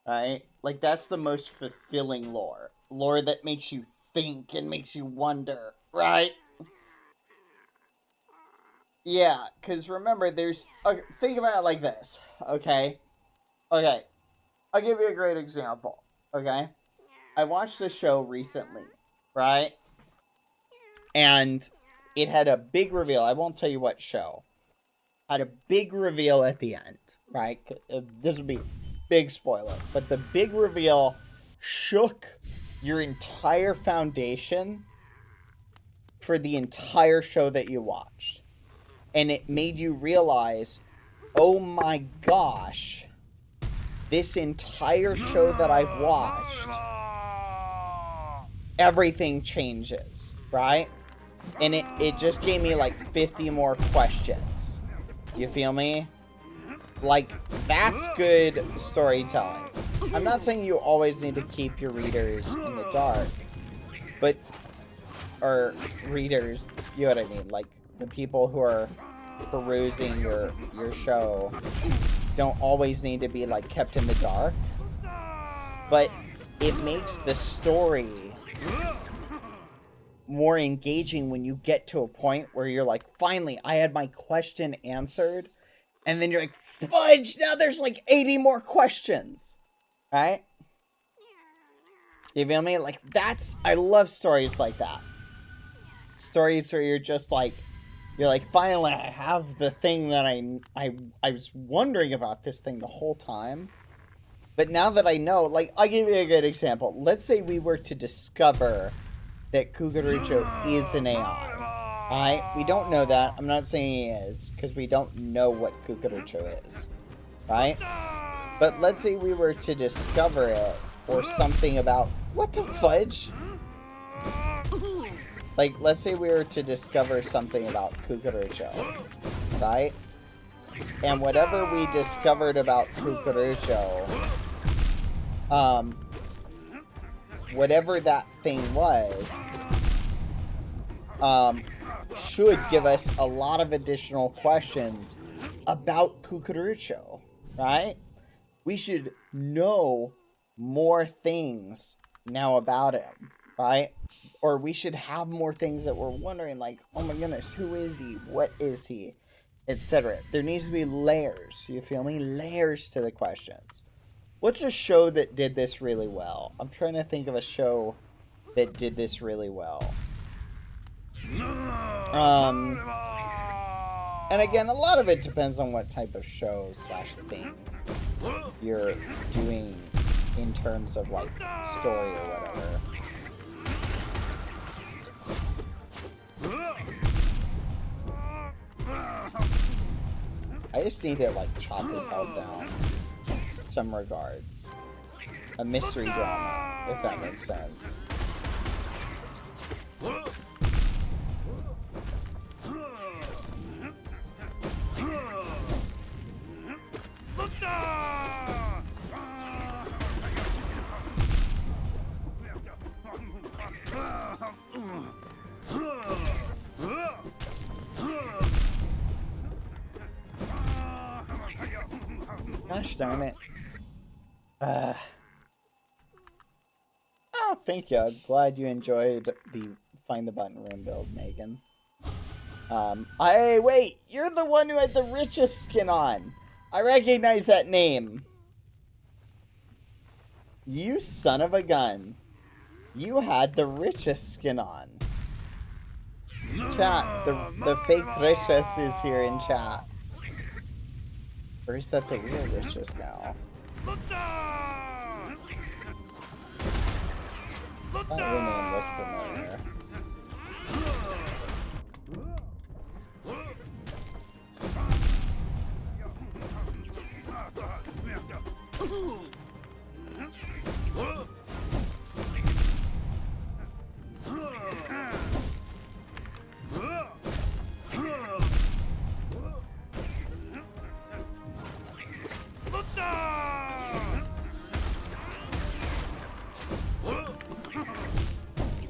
Right? Like, that's the most fulfilling lore. Lore that makes you think and makes you wonder, right? Yeah, because remember, there's, okay, think about it like this, okay? Okay, I'll give you a great example, okay? I watched a show recently, right? And it had a big reveal. I won't tell you what show. Had a big reveal at the end, right? This would be big spoiler, but the big reveal shook your entire foundation for the entire show that you watched. And it made you realize, oh my gosh, this entire show that I've watched, everything changes, right? And it just gave me like 50 more questions. You feel me? Like, that's good storytelling. I'm not saying you always need to keep your readers in the dark, but, or readers, you know what I mean? Like, the people who are perusing your show don't always need to be, like, kept in the dark. But it makes the story more engaging when you get to a point where you're like, finally, I had my question answered. And then you're like, fudge, now there's like 80 more questions. Right? You feel me? Like, I love stories like that. Stories where you're just like, finally, I have the thing that I was wondering about this thing the whole time. But now that I know, like, I'll give you a good example. Let's say we were to discover that Kugarucho is an AI. Alright, we don't know that. I'm not saying he is, because we don't know what Kukurucho is. Right? But let's say we were to discover it, or something about... What the fudge? Like, let's say we were to discover something about Kukurucho. Right? And whatever we discovered about Kukurucho, whatever that thing was, should give us a lot of additional questions about Kukurucho, right? We should know more things now about him, right? Or we should have more things that we're wondering, like, oh my goodness, who is he? What is he? Etc. There needs to be layers, you feel me? Layers to the questions. What's a show that did this really well? I'm trying to think of a show that did this really well. And again, a lot of it depends on what type of show slash thing you're doing in terms of like story or whatever. I just need to like chop his head down in some regards. A mystery drama, if that makes sense. Gosh darn it. Oh, thank you. I'm glad you enjoyed the Find the Button room build, Megan. Wait, you're the one who had the richest skin on. I recognize that name. You son of a gun. You had the richest skin on. Chat, the fake richest is here in chat. Or is that the real richest now? That name looks familiar.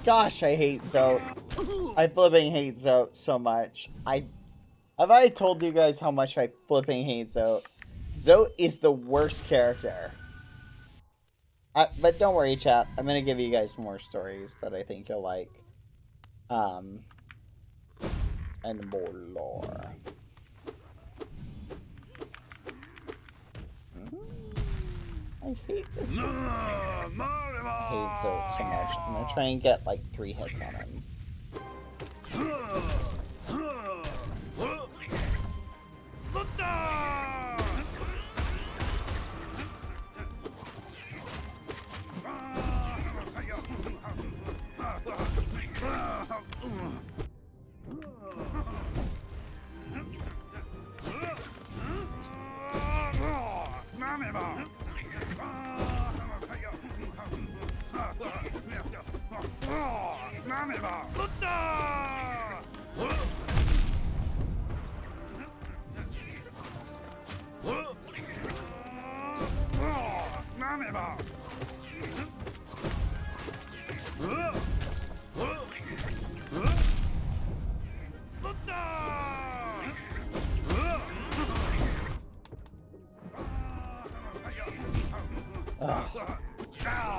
Gosh, I hate Zote. I flipping hate Zote so much. Have I told you guys how much I flipping hate Zote? Zote is the worst character. But don't worry, chat. I'm gonna give you guys more stories that I think you'll like. And more lore. I hate this guy. I hate Zote so much. I'm gonna try and get like 3 hits on him.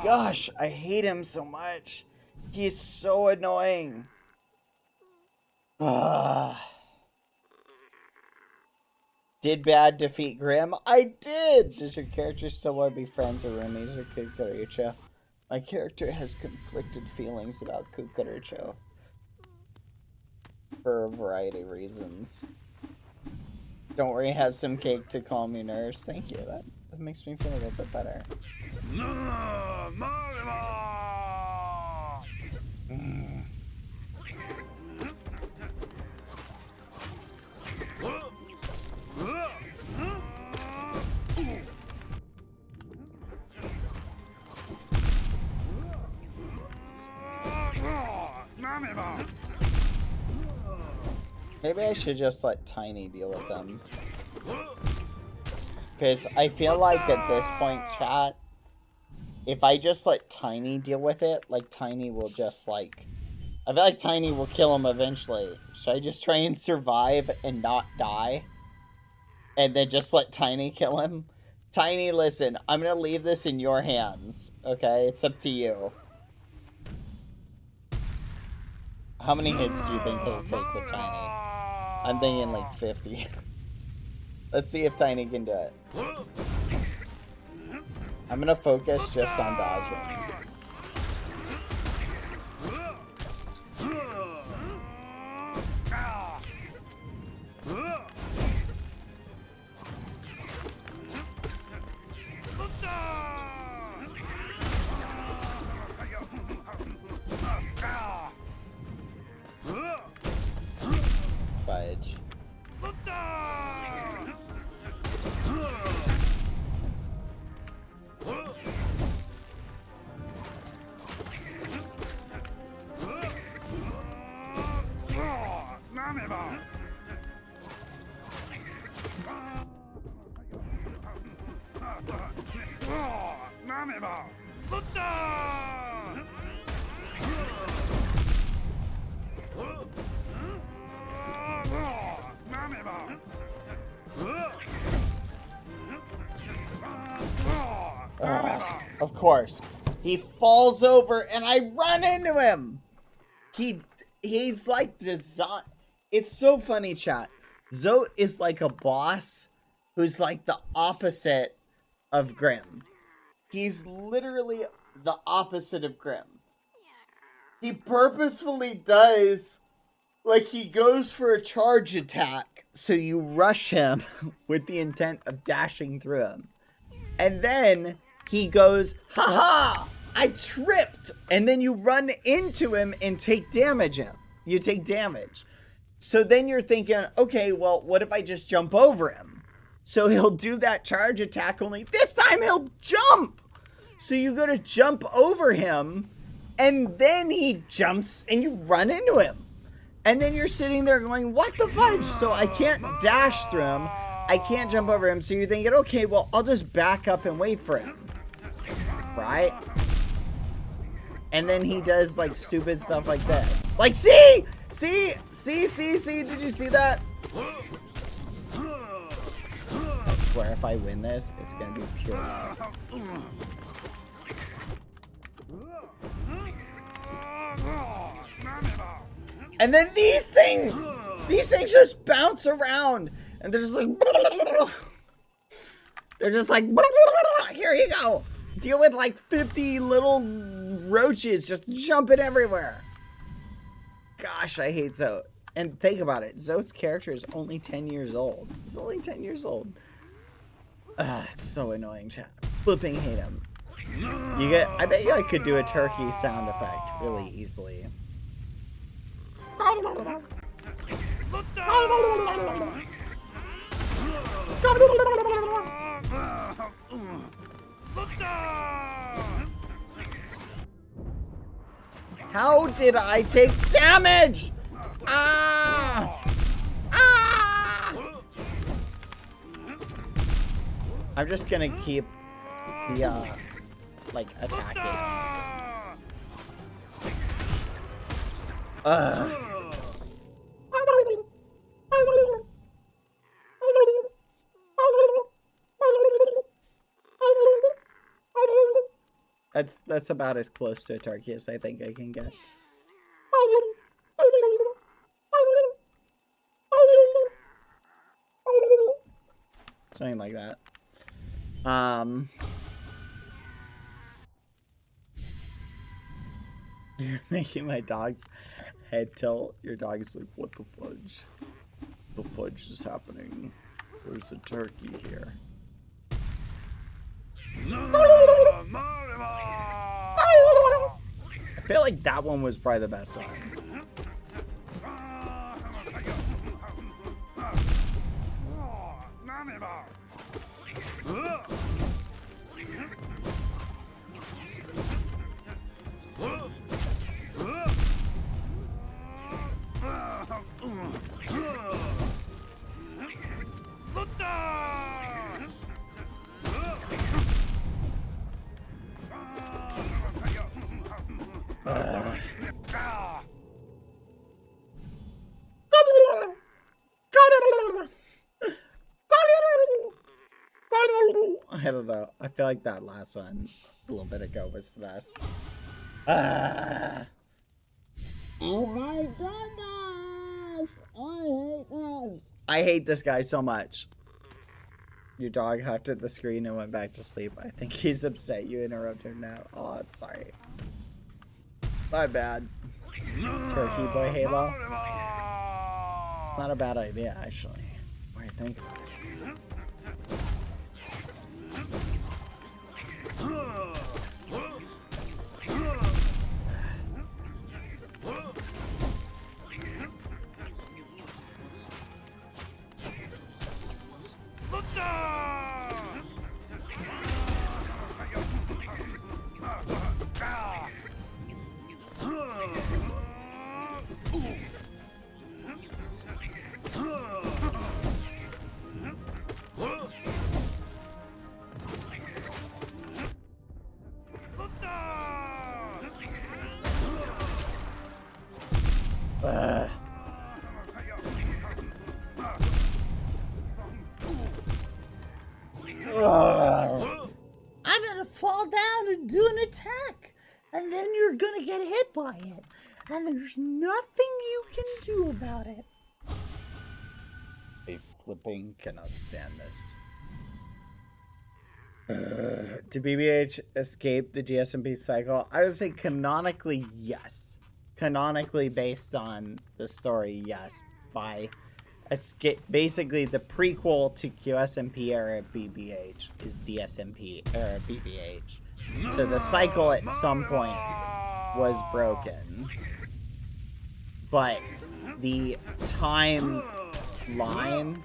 Gosh, I hate him so much. He's so annoying. Did Bad defeat Grim? I did! Does your character still want to be friends or roomies with Kukurucho? My character has conflicted feelings about Kukurucho. For a variety of reasons. Don't worry, have some cake to calm your nerves. Thank you, that makes me feel a little bit better. Maybe I should just let Tiny deal with them. Because I feel like at this point, chat, if I just let Tiny deal with it, like, Tiny will just, like... I feel like Tiny will kill him eventually. Should I just try and survive and not die? And then just let Tiny kill him? Tiny, listen, I'm gonna leave this in your hands, okay? It's up to you. How many hits do you think he'll take with Tiny? I'm thinking like 50. Let's see if Tiny can do it. I'm gonna focus just on dodging. Fudge. Of course. He falls over and I run into him. He's like design. It's so funny, chat. Zote is like a boss who's like the opposite of Grim. He's literally the opposite of Grim. He purposefully does, like, he goes for a charge attack, so you rush him with the intent of dashing through him. And then he goes, haha, I tripped. And then you run into him and take damage him. You take damage. So then you're thinking, okay, well, what if I just jump over him? So he'll do that charge attack, only this time he'll jump. So you go to jump over him, and then he jumps and you run into him. And then you're sitting there going, what the fudge? So I can't dash through him. I can't jump over him. So you're thinking, okay, well, I'll just back up and wait for him. Right? And then he does, like, stupid stuff like this. Like, see? See? Did you see that? I swear if I win this, it's going to be pure love. And then these things just bounce around. And they're just like, here you go. Deal with like 50 little roaches just jumping everywhere. Gosh, I hate Zote. And think about it. Zote's character is only 10 years old. He's only 10 years old. It's so annoying, chat. Flipping hate him. I bet you I could do a turkey sound effect really easily. How did I take damage? Ah! Ah! I'm just gonna keep the, like, attacking. That's about as close to a turkey as I think I can get. Something like that. You're making my dog's head tilt. Your dog is like, what the fudge? The fudge is happening. There's a turkey here. I feel like that one was probably the best one. I don't know. I feel like that last one a little bit ago was the best. Oh my goodness! I hate this. I hate this guy so much. Your dog hopped at the screen and went back to sleep. I think he's upset you interrupted him now. Oh, I'm sorry. My bad. Turkey Boy Halo. It's not a bad idea, actually. What do you think about it? I'm gonna fall down and do an attack, and then you're gonna get hit by it, and there's nothing you can do about it. A flipping cannot stand this. Did BBH escape the GSMP cycle? I would say canonically, yes. Canonically, based on the story, yes. By basically the prequel to QSMP era BBH is DSMP era BBH. So the cycle at some point was broken, but the timeline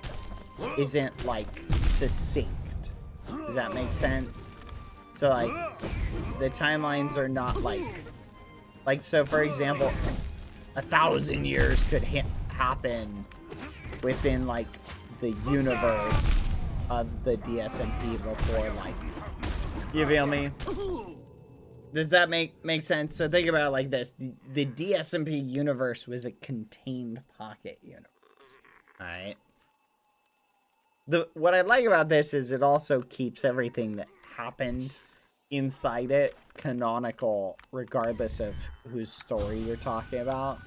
isn't like succinct. Does that make sense? So like the timelines are not like so for example 1,000 years could happen within like the universe of the DSMP before, like, you feel me? Does that make sense? So think about it like this: the DSMP universe was a contained pocket universe. All right. What I like about this is it also keeps everything that happened inside it canonical, regardless of whose story you're talking about.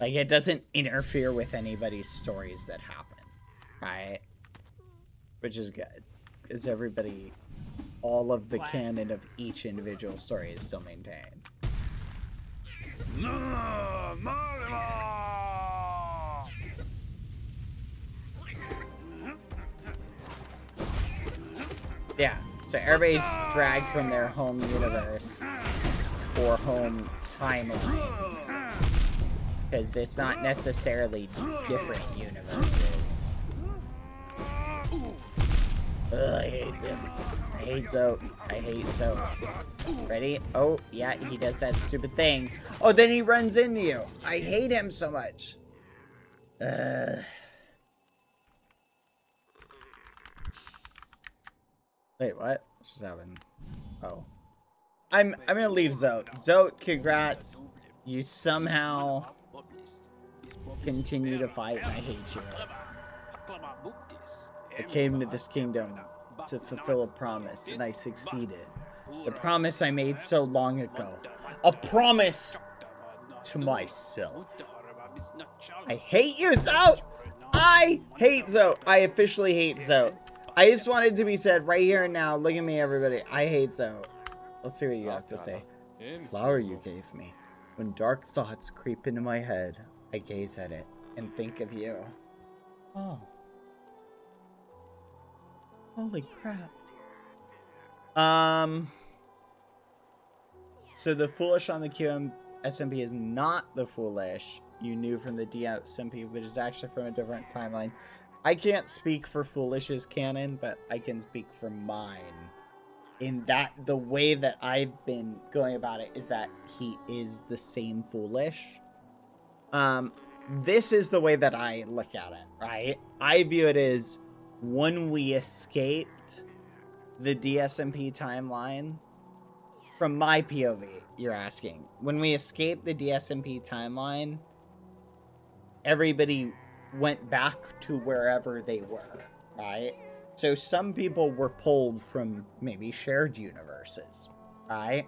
Like, it doesn't interfere with anybody's stories that happen, right? Which is good, because everybody, all of the canon of each individual story is still maintained. Yeah, so everybody's dragged from their home universe or home timeline. Because it's not necessarily different universes. Ugh, I hate them. I hate Zote. I hate Zote. Ready? Oh, yeah, he does that stupid thing. Oh, then he runs into you. I hate him so much. Wait, what? What just happened? Oh. I'm gonna leave Zote. Zote, congrats. You somehow continue to fight, and I hate you. I came to this kingdom to fulfill a promise, and I succeeded. The promise I made so long ago. A promise to myself. I hate you, Zote! I hate Zote. I officially hate Zote. I just wanted to be said right here and now. Look at me, everybody. I hate Zote. Let's see what you have to say. Flower you gave me. When dark thoughts creep into my head, I gaze at it and think of you. Oh. Holy crap. So the foolish on the QSMP is not the foolish you knew from the DSMP, but is actually from a different timeline. I can't speak for Foolish's canon, but I can speak for mine. In that, the way that I've been going about it is that he is the same Foolish. This is the way that I look at it, right? I view it as when we escaped the DSMP timeline, from my POV, you're asking. When we escaped the DSMP timeline, everybody went back to wherever they were, right? So some people were pulled from maybe shared universes, right?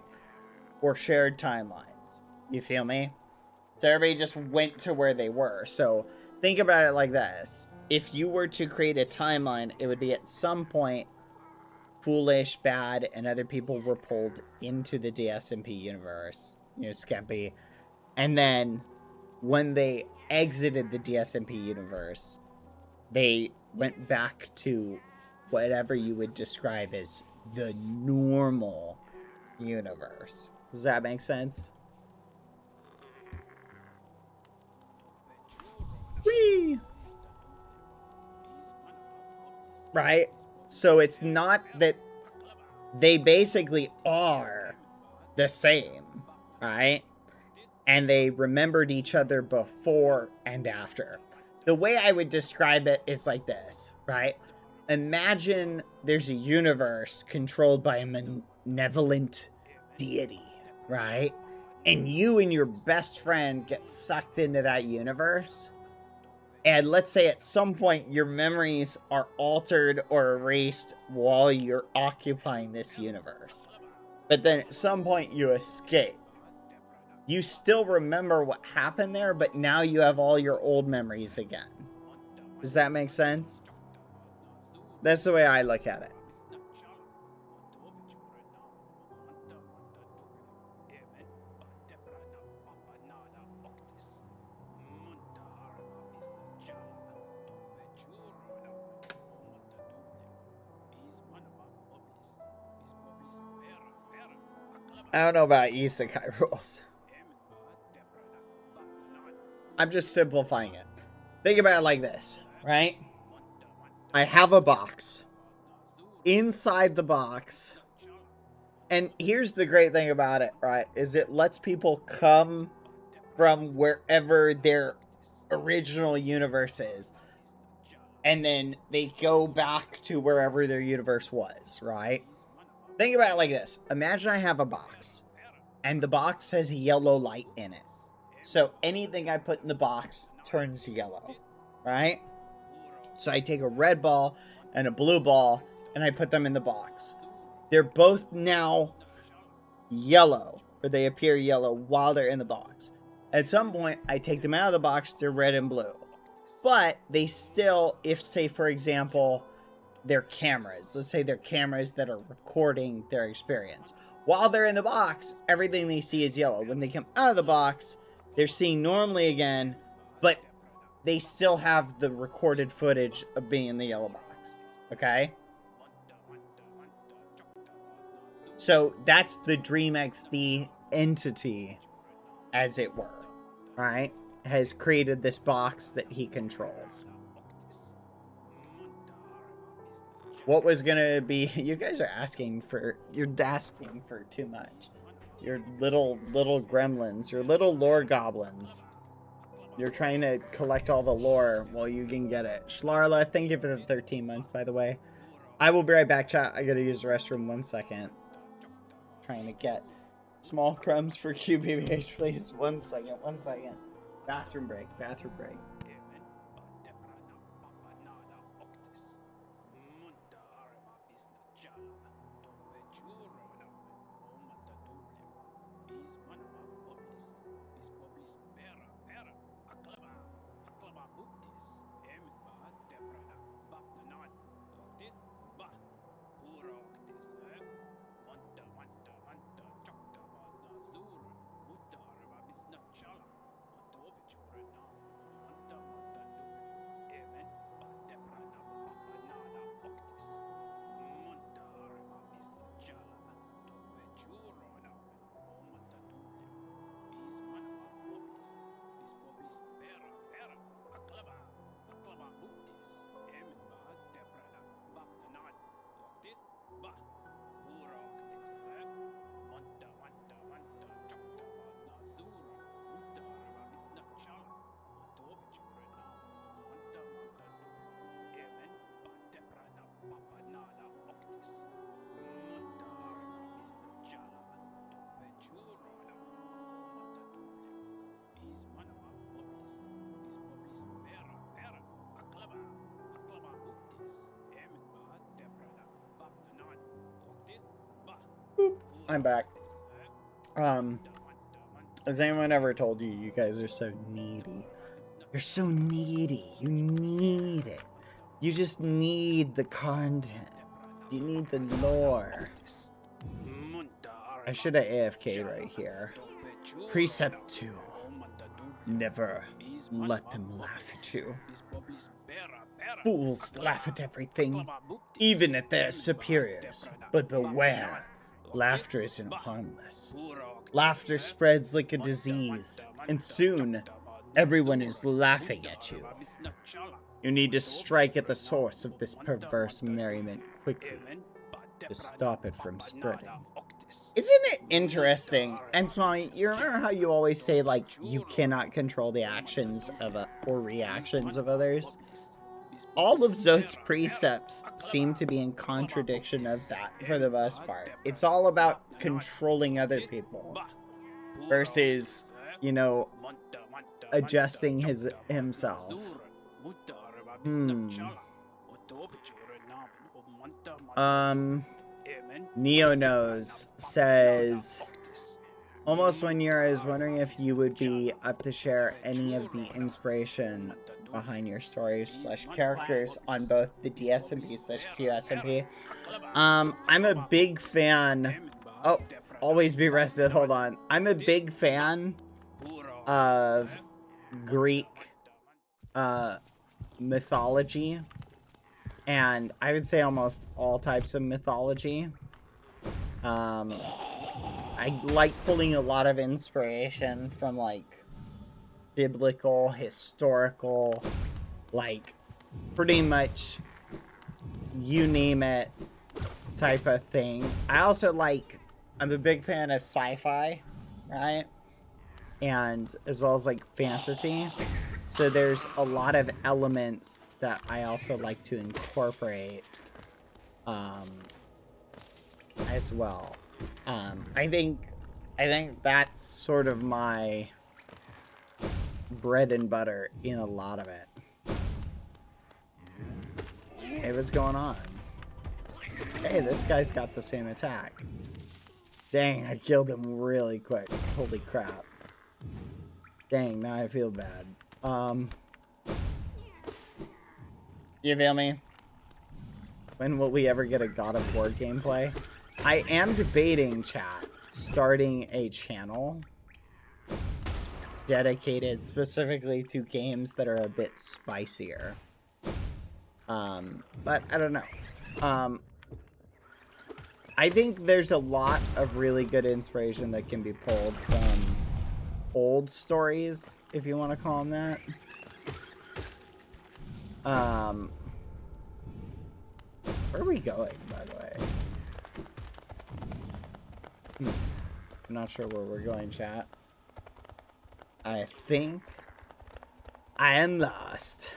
Or shared timelines. You feel me? So everybody just went to where they were. So think about it like this. If you were to create a timeline, it would be at some point Foolish, Bad, and other people were pulled into the DSMP universe. You know, Skeppy. And then when they exited the DSMP universe, they went back to whatever you would describe as the normal universe. Does that make sense? Whee! Right? So it's not that they basically are the same, right? And they remembered each other before and after. The way I would describe it is like this, right? Imagine there's a universe controlled by a malevolent deity, right? And you and your best friend get sucked into that universe. And let's say at some point your memories are altered or erased while you're occupying this universe. But then at some point you escape. You still remember what happened there, but now you have all your old memories again. Does that make sense? That's the way I look at it. I don't know about isekai rules. I'm just simplifying it. Think about it like this, right? I have a box. Inside the box, and here's the great thing about it, right, is it lets people come from wherever their original universe is, and then they go back to wherever their universe was, right? Think about it like this. Imagine I have a box, and the box has a yellow light in it. So anything I put in the box turns yellow, right? So I take a red ball and a blue ball, and I put them in the box. They're both now yellow, or they appear yellow while they're in the box. At some point, I take them out of the box, they're red and blue. But they still, if say for example, they're cameras. Let's say they're cameras that are recording their experience. While they're in the box, everything they see is yellow. When they come out of the box, they're seeing normally again, but they still have the recorded footage of being in the yellow box. Okay? So that's the Dream XD entity, as it were. Right? Has created this box that he controls. What was gonna be... You guys are asking for... You're asking for too much. You're little gremlins. You're little lore goblins. You're trying to collect all the lore while you can get it. Schlarla, thank you for the 13 months, by the way. I will be right back, chat. I gotta use the restroom 1 second. Trying to get small crumbs for QBBH, please. 1 second, 1 second. Bathroom break, bathroom break. I'm back. Has anyone ever told you you guys are so needy? You're so needy. You need it. You just need the content. You need the lore. I should have AFK'd right here. Precept 2. Never let them laugh at you. Fools laugh at everything, even at their superiors. But beware, laughter isn't harmless. Laughter spreads like a disease, and soon, everyone is laughing at you. You need to strike at the source of this perverse merriment quickly to stop it from spreading. Isn't it interesting? And Smiley, you remember how you always say, like, you cannot control the actions of or reactions of others? All of Zod's precepts seem to be in contradiction of that for the most part. It's all about controlling other people versus, you know, adjusting himself. Neo Knows says, almost 1 year, I was wondering if you would be up to share any of the inspiration behind your stories / characters on both the DSMP / QSMP. I'm a big fan. Oh, always be rested. Hold on. I'm a big fan of Greek mythology, and I would say almost all types of mythology. I like pulling a lot of inspiration from, like, biblical, historical, like, pretty much you name it type of thing. I also like, I'm a big fan of sci-fi, right? And as well as, like, fantasy. So there's a lot of elements that I also like to incorporate as well. I think that's sort of my bread and butter in a lot of it. Hey, what's going on? Hey, this guy's got the same attack. Dang, I killed him really quick. Holy crap. Dang, now I feel bad. You feel me? When will we ever get a God of War gameplay? I am debating, chat, starting a channel dedicated specifically to games that are a bit spicier. But I don't know. I think there's a lot of really good inspiration that can be pulled from old stories, if you want to call them that. Where are we going, by the way? I'm not sure where we're going, chat. I think I am lost.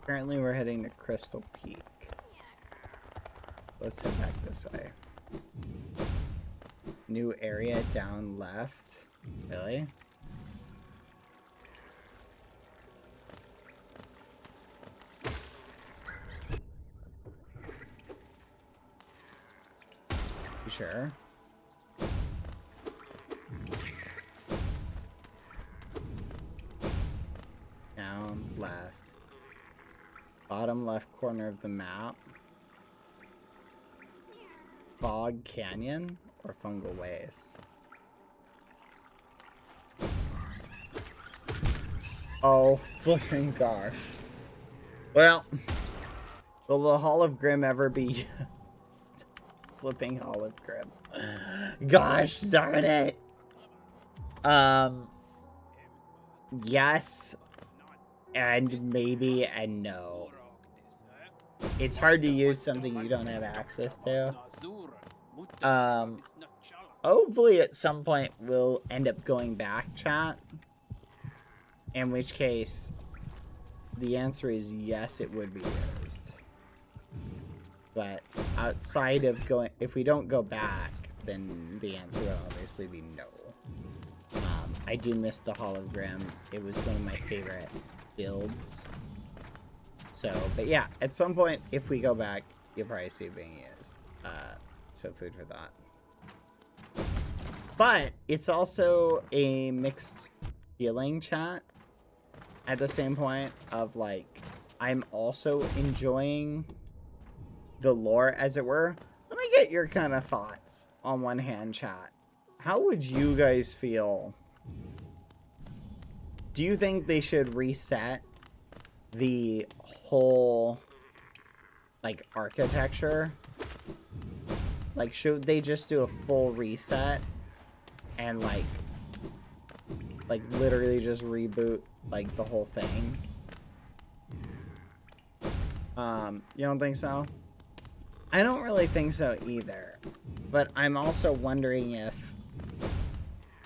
Currently, we're heading to Crystal Peak. Let's head back this way. New area down left. Really? You sure? Down left. Bottom left corner of the map. Bog Canyon or Fungal Waste? Oh, flipping gosh. Well, will the Hall of Grim ever be used? Flipping Hall of Grim. Gosh darn it. Yes. And maybe and no. It's hard to use something you don't have access to. Hopefully at some point we'll end up going back, chat. In which case, the answer is yes, it would be used. But outside of going, if we don't go back, then the answer will obviously be no. I do miss the Hall of Grim. It was one of my favorite builds. So, but yeah, at some point, if we go back, you'll probably see being used. So food for thought. But it's also a mixed feeling, chat. At the same point of, like, I'm also enjoying the lore, as it were. Let me get your kind of thoughts on one hand, chat. How would you guys feel? Do you think they should reset the whole, like, architecture? Like, should they just do a full reset and, like literally just reboot, like, the whole thing? You don't think so? I don't really think so either. But I'm also wondering if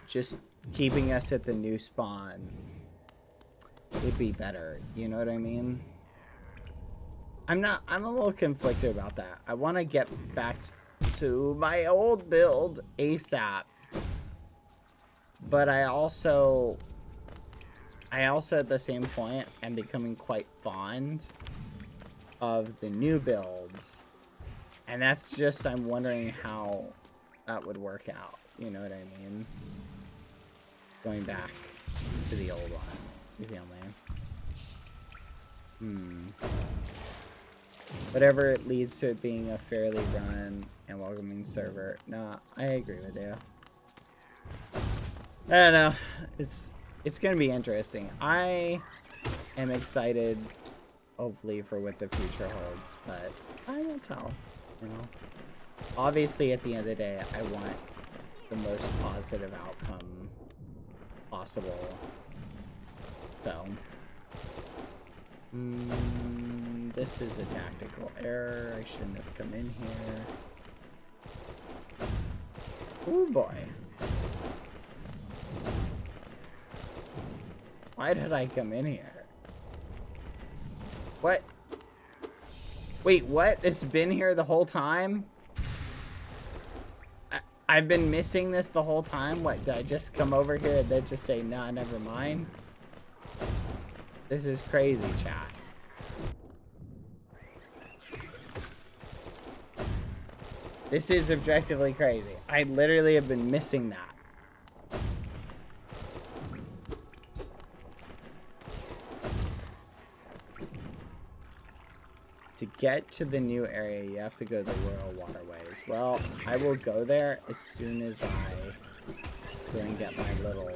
just keeping us at the new spawn would be better. You know what I mean? I'm a little conflicted about that. I want to get back to my old build ASAP. But I also at the same point am becoming quite fond of the new builds. And that's just, I'm wondering how that would work out. You know what I mean? Going back to the old one. You feel me? Whatever it leads to it being a fairly run and welcoming server. Nah, I agree with you. I don't know. It's gonna be interesting. I am excited, hopefully, for what the future holds, but I don't tell. You know, obviously, at the end of the day, I want the most positive outcome possible. So, this is a tactical error. I shouldn't have come in here. Oh boy. Why did I come in here? What? Wait, what? It's been here the whole time? I've been missing this the whole time? What, did I just come over here and then just say, nah, never mind? This is crazy, chat. This is objectively crazy. I literally have been missing that. To get to the new area, you have to go the Royal Waterways. Well, I will go there as soon as I go and get my little,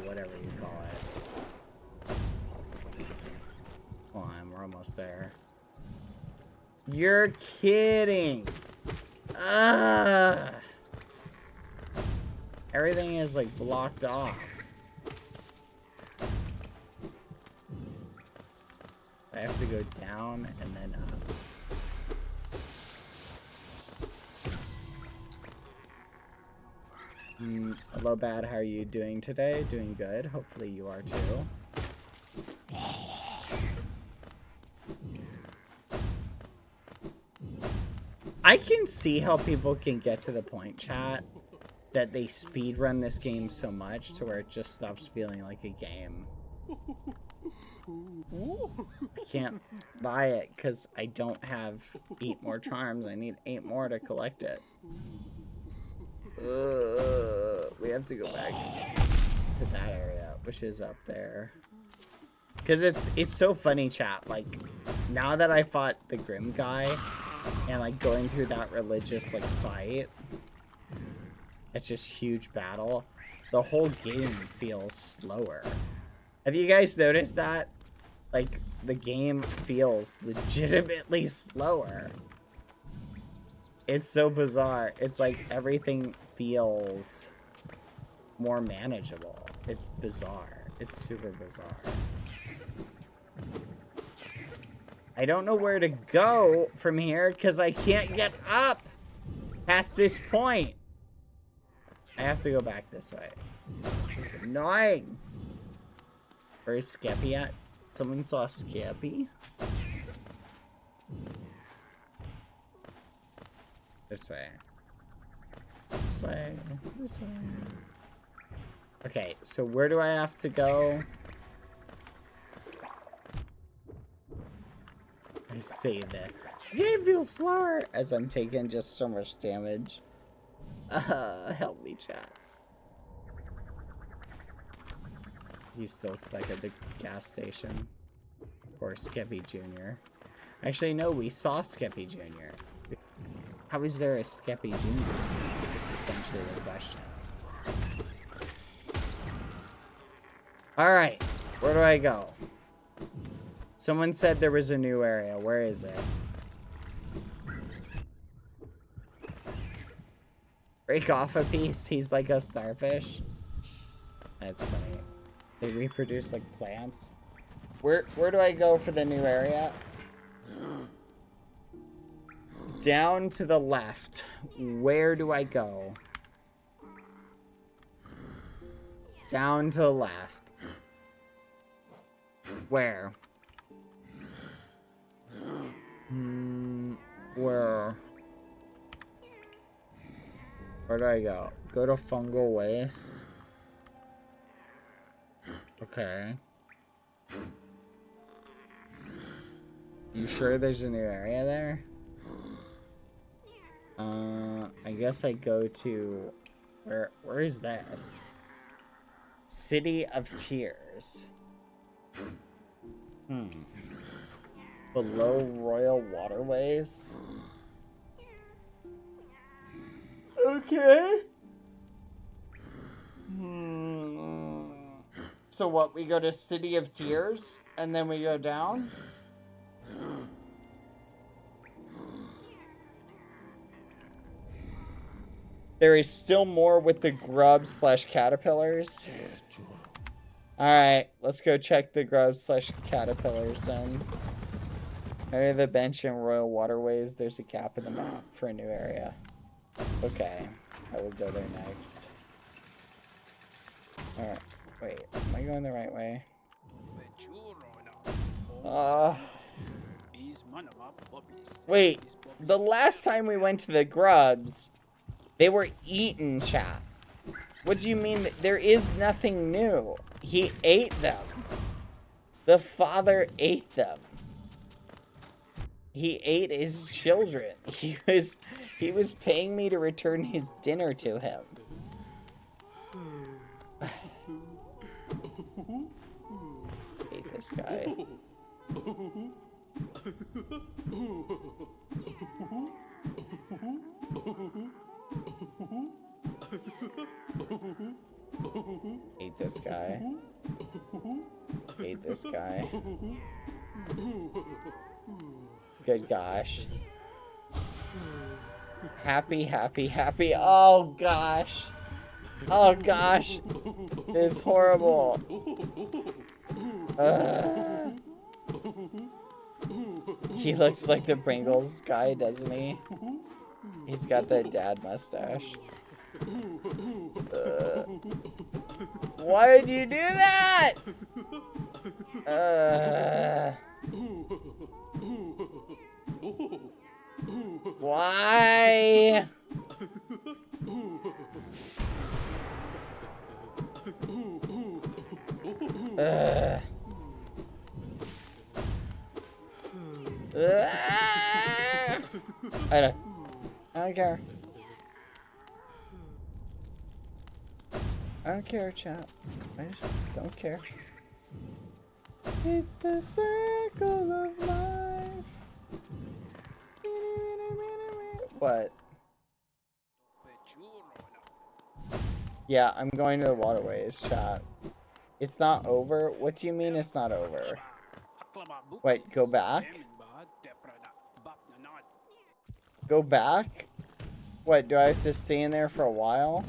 whatever you call it. Hold on, we're almost there. You're kidding! Ugh! Everything is, like, blocked off. I have to go down and then up. Hello, Bad. How are you doing today? Doing good. Hopefully you are too. I can see how people can get to the point, chat, that they speedrun this game so much to where it just stops feeling like a game. I can't buy it because I don't have 8 more charms. I need 8 more to collect it. We have to go back to that area, which is up there. Because it's so funny, chat. Like, now that I fought the Grim guy and, like, going through that religious, like, fight, it's just huge battle. The whole game feels slower. Have you guys noticed that? Like, the game feels legitimately slower. It's so bizarre. It's like everything feels more manageable. It's bizarre. It's super bizarre. I don't know where to go from here because I can't get up past this point. I have to go back this way. It's annoying. Where's Skeppy at? Someone saw Skeppy? This way. This way. This way. Okay, so where do I have to go? I say that. Game feels slower as I'm taking just so much damage. Help me, chat. He's still stuck at the gas station. Or Skeppy Jr. Actually, no, we saw Skeppy Jr. How is there a Skeppy Jr.? Is essentially the question. Alright, where do I go? Someone said there was a new area. Where is it? Break off a piece. He's like a starfish. That's funny. They reproduce like plants. Where do I go for the new area? Down to the left. Where do I go? Down to the left. Where? Where? Where do I go? Go to fungal waste. Okay. You sure there's a new area there? I guess I go to... Where is this? City of Tears. Below Royal Waterways? Okay. So what, we go to City of Tears, and then we go down? There is still more with the grubs / caterpillars. Alright, let's go check the grubs / caterpillars then. Area of the bench and Royal Waterways. There's a gap in the map for a new area. Okay, I will go there next. Alright, wait, am I going the right way? Wait, the last time we went to the grubs, they were eaten, chat. What do you mean? There is nothing new. He ate them. The father ate them. He ate his children. He was paying me to return his dinner to him. Hate this guy. Hate this guy. Hate this guy. Good gosh. Happy, happy, happy. Oh gosh. Oh gosh. This is horrible. He looks like the Pringles guy, doesn't he? He's got the dad mustache. Why did you do that? Why? I don't care. I don't care, chat. I just don't care. It's the circle of life. What? Yeah, I'm going to the waterways, chat. It's not over? What do you mean it's not over? Wait, go back? Go back? What, do I have to stay in there for a while?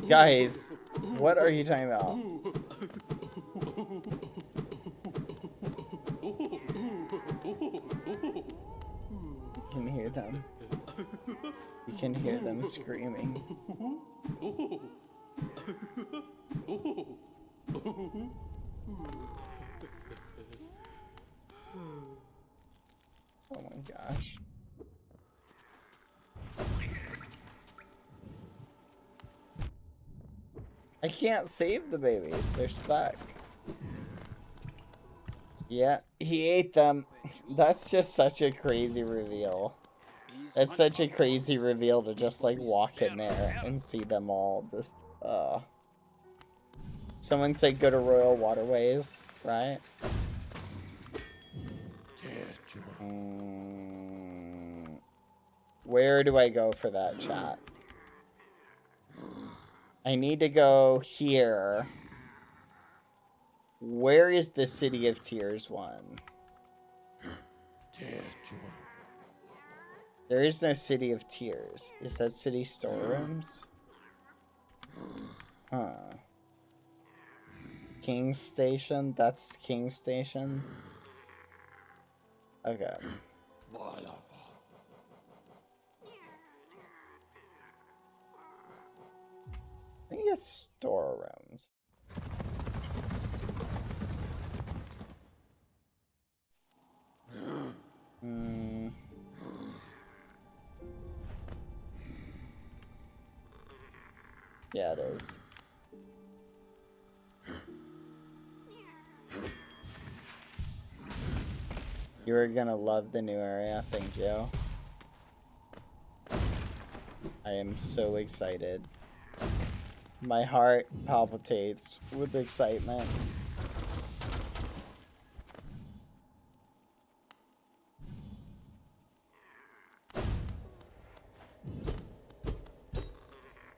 Guys, what are you talking about? You can hear them. You can hear them screaming. Oh my gosh. I can't save the babies. They're stuck. Yeah, he ate them. That's just such a crazy reveal. That's such a crazy reveal to just like walk in there and see them all just Someone said go to Royal Waterways, right? Where do I go for that, chat? I need to go here. Where is the City of Tears one? There is no City of Tears. Is that city storerooms? Huh. King Station? That's King Station? Okay. I think it's storerooms. Yeah, it is. You are gonna love the new area. Thank you. I am so excited. My heart palpitates with excitement.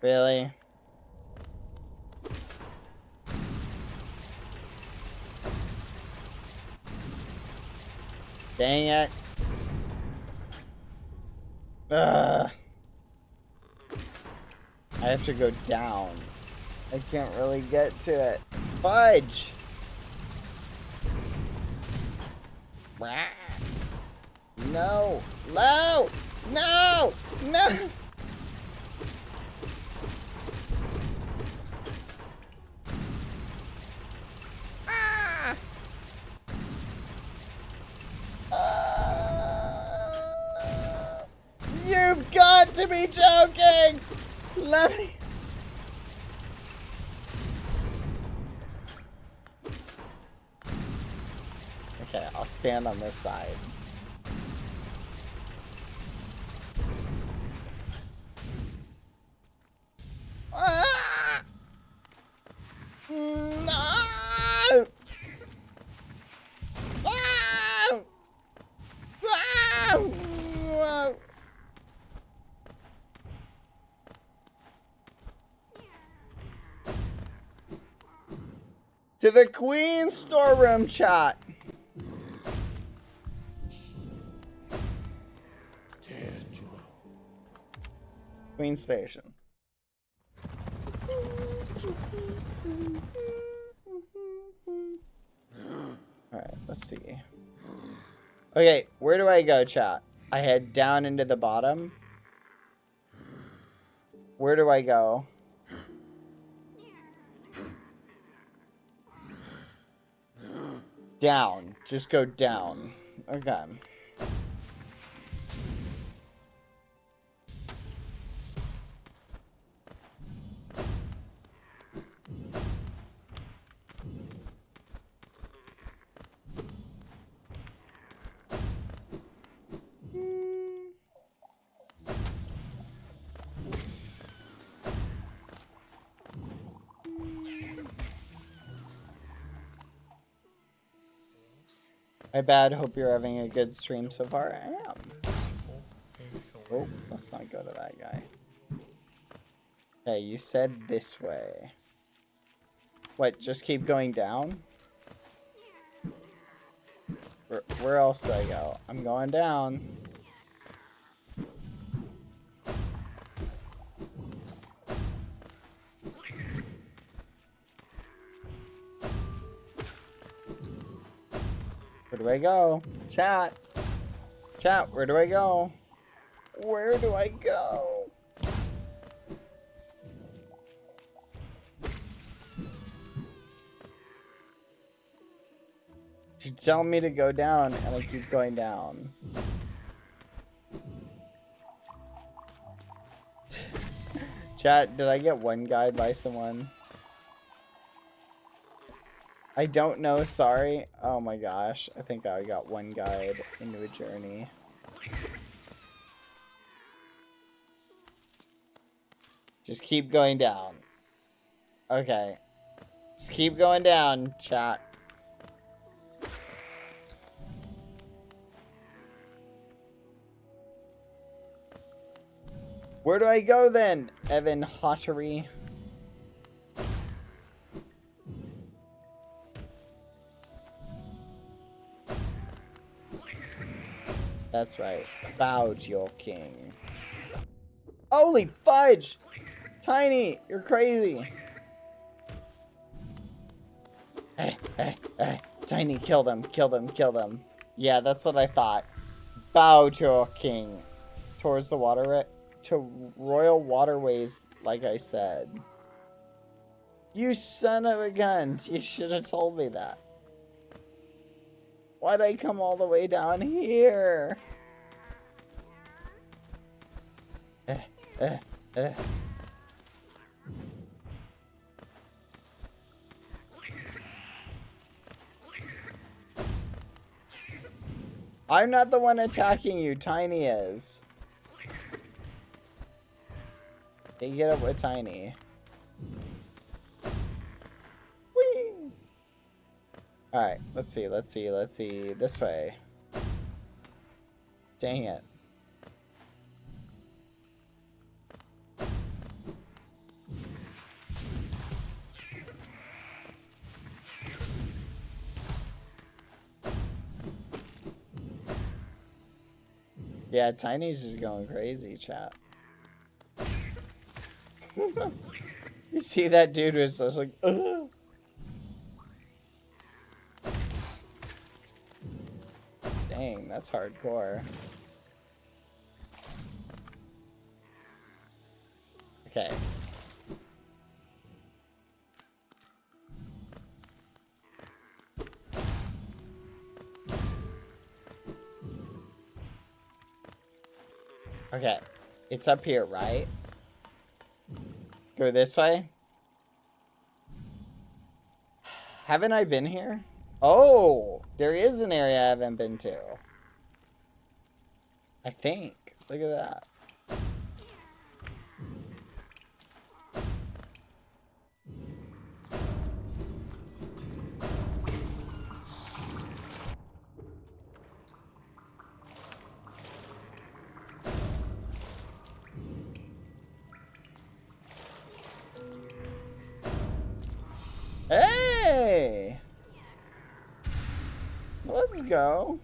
Really? Dang it. Ugh. I have to go down. I can't really get to it. Fudge! No! No! No! No! Ah! You've got to be joking! Let me... Okay, I'll stand on this side. Ah! No! Ah! Ah! To the Queen's storeroom, chat. Queen Station. Alright, let's see. Okay, where do I go, chat? I head down into the bottom. Where do I go? Down. Just go down. Okay. My bad, hope you're having a good stream so far. I am. Oh, let's not go to that guy. Okay, you said this way. What, just keep going down? Where else do I go? I'm going down. Where do I go? Chat. Chat, where do I go? Where do I go? You tell me to go down, and I keep going down. Chat, did I get one guide by someone? I don't know, sorry. Oh my gosh, I think I got one guide into a journey. Just keep going down. Okay. Just keep going down, chat. Where do I go then, Evan Hottery? That's right. Bow to your king. Holy fudge! Tiny, you're crazy. Tiny, kill them, kill them, kill them. Yeah, that's what I thought. Bow to your king. Towards the water, to royal waterways, like I said. You son of a gun. You should have told me that. Why'd I come all the way down here? I'm not the one attacking you, Tiny is. You get up with Tiny. Whee! Alright, let's see. This way. Dang it. Yeah, Tiny's just going crazy, chat. You see that dude was just like, ugh. Dang, that's hardcore. Okay. Okay. It's up here, right? Go this way? Haven't I been here? Oh! There is an area I haven't been to. I think. Look at that. Hey! Let's go.